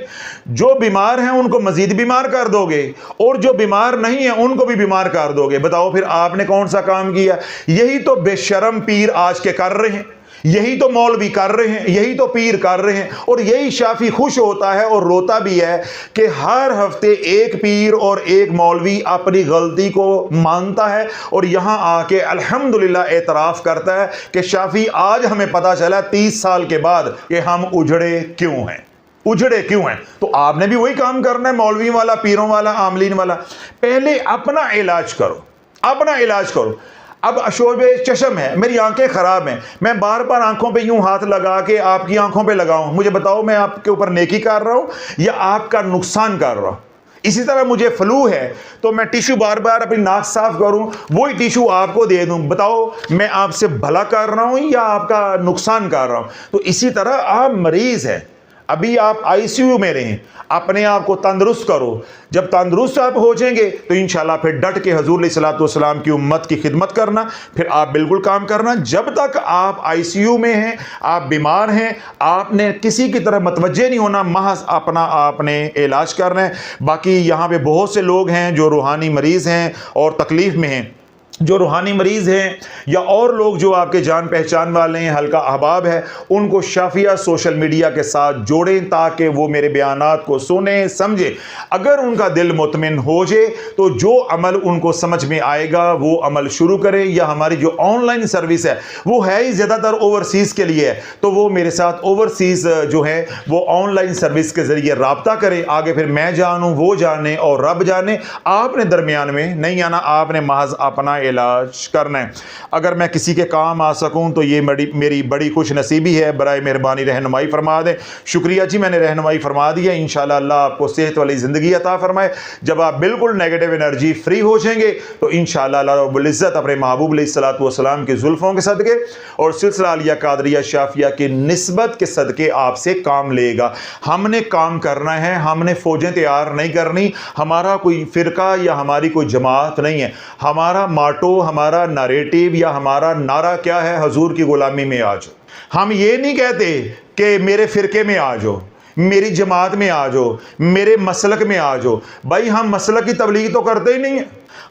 जो बीमार हैं उनको मजीद बीमार कर दोगे और जो बीमार नहीं है उनको भी बीमार कर दोगे। बताओ फिर आपने कौन सा काम किया? यही तो बेशरम पीर आज के कर रहे हैं, यही तो मौलवी कर रहे हैं, यही तो पीर कर रहे हैं। और यही शाफी खुश होता है और रोता भी है कि हर हफ्ते एक पीर और एक मौलवी अपनी गलती को मानता है और यहां आके अल्हम्दुलिल्लाह एतराफ करता है कि शाफी आज हमें पता चला 30 साल के बाद कि हम उजड़े क्यों हैं, उजड़े क्यों हैं। तो आपने भी वही काम करना है, मौलवी वाला, पीरों वाला, आमलीन वाला। पहले अपना इलाज करो, अपना इलाज करो। अब अशोब चशम है, मेरी आंखें खराब हैं, मैं बार बार आंखों पे यूं हाथ लगा के आपकी आंखों पे लगाऊं, मुझे बताओ मैं आपके ऊपर नेकी कर रहा हूं या आपका नुकसान कर रहा हूं? इसी तरह मुझे फ्लू है तो मैं टिश्यू बार बार अपनी नाक साफ करूं, वही टिश्यू आपको दे दूं, बताओ मैं आपसे भला कर रहा हूं या आपका नुकसान कर रहा हूं? तो इसी तरह आप मरीज हैं, अभी आप आईसीयू में रहें, अपने आप को तंदुरुस्त करो। जब तंदुरुस्त आप हो जाएंगे तो इंशाल्लाह फिर डट के हुजूर अलैहिस्सलातु वस्सलाम की उम्मत की खिदमत करना, फिर आप बिल्कुल काम करना। जब तक आप आईसीयू में हैं, आप बीमार हैं, आपने किसी की तरफ मतवज्जे नहीं होना, महज अपना आपने इलाज करना है। बाकी यहाँ पे बहुत से लोग हैं जो रूहानी मरीज़ हैं और तकलीफ़ में हैं। जो रूहानी मरीज़ हैं या और लोग जो आपके जान पहचान वाले हैं, हल्का अहबाब है, उनको शाफिया सोशल मीडिया के साथ जोड़ें ताकि वो मेरे बयानात को सुने समझे। अगर उनका दिल मुतमिन हो जाए तो जो अमल उनको समझ में आएगा वो अमल शुरू करें। या हमारी जो ऑनलाइन सर्विस है वो है ही ज़्यादातर ओवरसीज़ के लिए है, तो वो मेरे साथ ओवरसीज़ जो है वो ऑनलाइन सर्विस के ज़रिए रब्ता करें। आगे फिर मैं जानूँ, वो जाने और रब जाने, आपने दरमियान में नहीं आना, आपने महज अपना इलाज करना है। अगर मैं किसी के काम आ सकूं तो ये मेरी बड़ी खुश नसीबी है। बराए मेहरबानी रहनुमाई फरमा दें। शुक्रिया जी, मैंने रहनुमाई फरमा दी है। इंशाल्लाह अल्लाह आपको सेहत वाली ज़िंदगी अता फरमाए। जब आप बिल्कुल नेगेटिव एनर्जी फ्री हो जाएंगे तो इंशाल्लाह अल्लाह रब्बुल इज़्ज़त अपने महबूब अलैहिस्सलातु वस्सलाम की जुल्फ़ों के सदके और सिलसिला आलिया कादरिया शाफिया की निस्बत के सदके आपसे काम लेगा। हमने काम करना है, हमने फ़ौजें तैयार नहीं करनी। हमारा कोई फ़िरका या हमारी कोई जमात नहीं है। हमारा माटो, हमारा नरेटिव या हमारा नारा क्या है? हुजूर की गुलामी में आ जाओ। हम ये नहीं कहते कि मेरे फ़िरके में आ जाओ, मेरी जमात में आ जाओ, मेरे मसलक में आ जाओ। भाई हम मसलक की तबलीग तो करते ही नहीं है।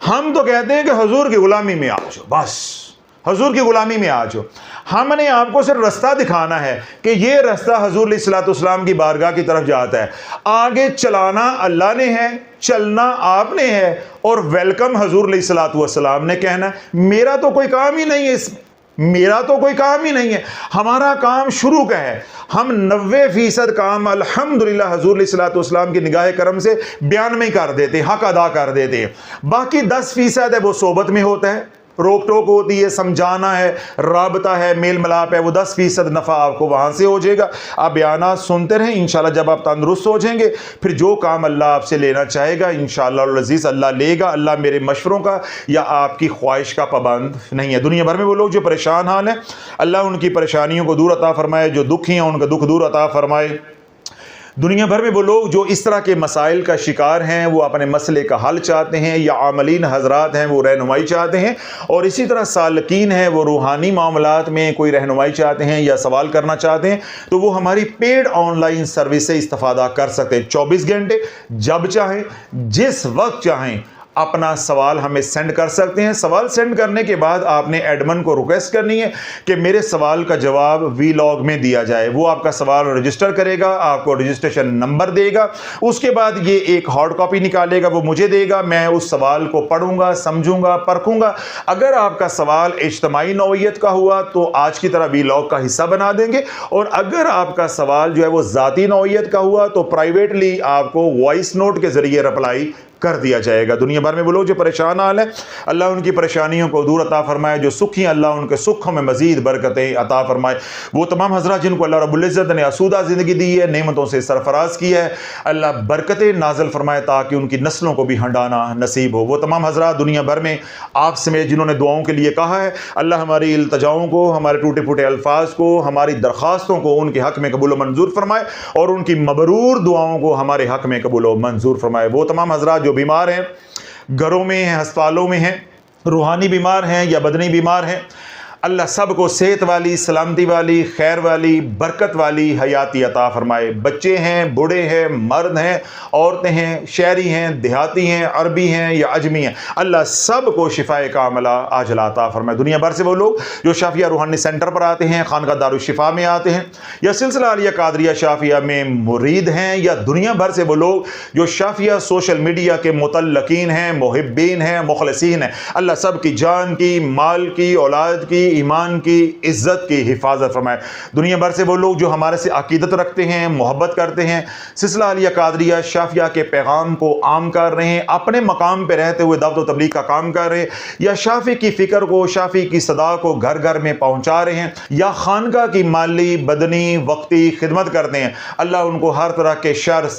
हम तो कहते हैं कि हुजूर की गुलामी में आ जाओ, बस हुजूर की गुलामी में आ जाओ। हमने आपको सिर्फ रास्ता दिखाना है कि ये रास्ता हुजूर अलैहिस्सलातु वस्सलाम की बारगाह की तरफ जाता है। आगे चलाना अल्लाह ने है, चलना आपने है और वेलकम हुजूर अलैहिस्सलातु वस्सलाम ने कहना। मेरा तो कोई काम ही नहीं है इसमें, मेरा तो कोई काम ही नहीं है। हमारा काम शुरू का है। हम 90% काम अल्हम्दुलिल्लाह हुजूर अलैहिस्सलातु वस्सलाम की निगाह करम से बयान में ही कर देते, हक अदा कर देते हैं। बाकी 10% है वो सोबत में होता है, रोक टोक होती है, समझाना है, राबता है, मेल मिलाप है, वो 10% नफ़ा आपको वहाँ से हो जाएगा। आप बयानात सुनते रहें। इंशाल्लाह जब आप तंदुरुस्त हो जाएंगे फिर जो काम अल्लाह आपसे लेना चाहेगा इंशाअल्लाह अज़ीज़ अल्लाह लेगा। अल्लाह मेरे मशवरों का या आपकी ख्वाहिश का पाबंद नहीं है। दुनिया भर में वो लोग जो परेशान हाल हैं, अल्लाह उनकी परेशानियों को दूर अता फरमाए। जो दुखी हैं उनका दुख दूर अता फरमाए। दुनिया भर में वो लोग जो इस तरह के मसाइल का शिकार हैं, वो अपने मसले का हल चाहते हैं, या आमलीन हजरात हैं वो रहनुमाई चाहते हैं, और इसी तरह सालकीन हैं वो रूहानी मामलात में कोई रहनुमाई चाहते हैं या सवाल करना चाहते हैं, तो वो हमारी पेड ऑनलाइन सर्विस से इस्तेफादा कर सकते हैं। 24 घंटे जब चाहें, जिस वक्त चाहें अपना सवाल हमें सेंड कर सकते हैं। सवाल सेंड करने के बाद आपने एडमिन को रिक्वेस्ट करनी है कि मेरे सवाल का जवाब वीलॉग में दिया जाए। वो आपका सवाल रजिस्टर करेगा, आपको रजिस्ट्रेशन नंबर देगा, उसके बाद ये एक हार्ड कॉपी निकालेगा, वो मुझे देगा। मैं उस सवाल को पढ़ूंगा, समझूंगा, परखूंगा। अगर आपका सवाल इज्तमाई नौइयत का हुआ तो आज की तरह वीलॉग का हिस्सा बना देंगे, और अगर आपका सवाल जो है वो ज़ाती नौइयत का हुआ तो प्राइवेटली आपको वॉइस नोट के ज़रिए रिप्लाई कर दिया जाएगा। दुनिया भर में वो लोग जो परेशान हाल है, अल्लाह उनकी परेशानियों को दूर अता फरमाए। जो सुखी हैं, अल्लाह उनके सुखों में मजीद बरकतें अता फरमाए। वो तमाम हजरात जिनको अल्लाह रब्बुल इज़्ज़त ने आसूदा ज़िंदगी दी है, नेमतों से सरफराज किया है, अल्लाह बरकतें नाज़िल फरमाए ताकि उनकी नस्लों को भी हंडाना नसीब हो। वो तमाम हजरात दुनिया भर में आप समेत जिन्होंने दुआओं के लिए कहा है, अल्लाह हमारी इल्तिजाओं को, हमारे टूटे फूटे अल्फाज को, हमारी दरख्वास्तों को उनके हक़ में कबूल मंजूर फरमाए, और उनकी मबरूर दुआओं को हमारे हक़ में कबूल मंजूर फरमाए। वो तमाम हजरात जो बीमार हैं, घरों में हैं, अस्पतालों में हैं, रूहानी बीमार हैं या बदनी बीमार हैं, अल्लाह सब को सेहत वाली, सलामती वाली, खैर वाली, बरकत वाली हयाती अता फरमाए। बच्चे हैं, बूढ़े हैं, मर्द हैं, औरतें हैं, शहरी हैं, देहाती हैं, अरबी हैं या अजमी हैं, अल्लाह सब को शिफाए कामला आजला अता फरमाए। दुनिया भर से वो लोग जो शाफिया रूहानी सेंटर पर आते हैं, खानका दारुश्शिफा में आते हैं या सिलसिला आलिया कादरिया शाफिया में मुरीद हैं, या दुनिया भर से वो लोग जो शाफिया सोशल मीडिया के मुतल्लकीन हैं, मुहिब्बीन हैं, मुखलसीन हैं, अल्लाह सब की जान की, माल की, औलाद की, ईमान की, इज्जत की हिफाजत फरमाए। दुनिया भर से वो लोग जो हमारे से अकीदत रखते हैं, मोहब्बत करते हैं, सिलसिला आलिया कादरिया शाफिया के पैगाम को आम कर रहे हैं, अपने मकाम पर रहते हुए दावत व तबलीग का काम कर रहे हैं, या शाफी की फ़िक्र को, शाफी की सदा को घर घर में पहुँचा रहे हैं, या खानका की माली, बदनी, वक्ती खिदमत करते हैं, अल्लाह उनको हर तरह के शर से,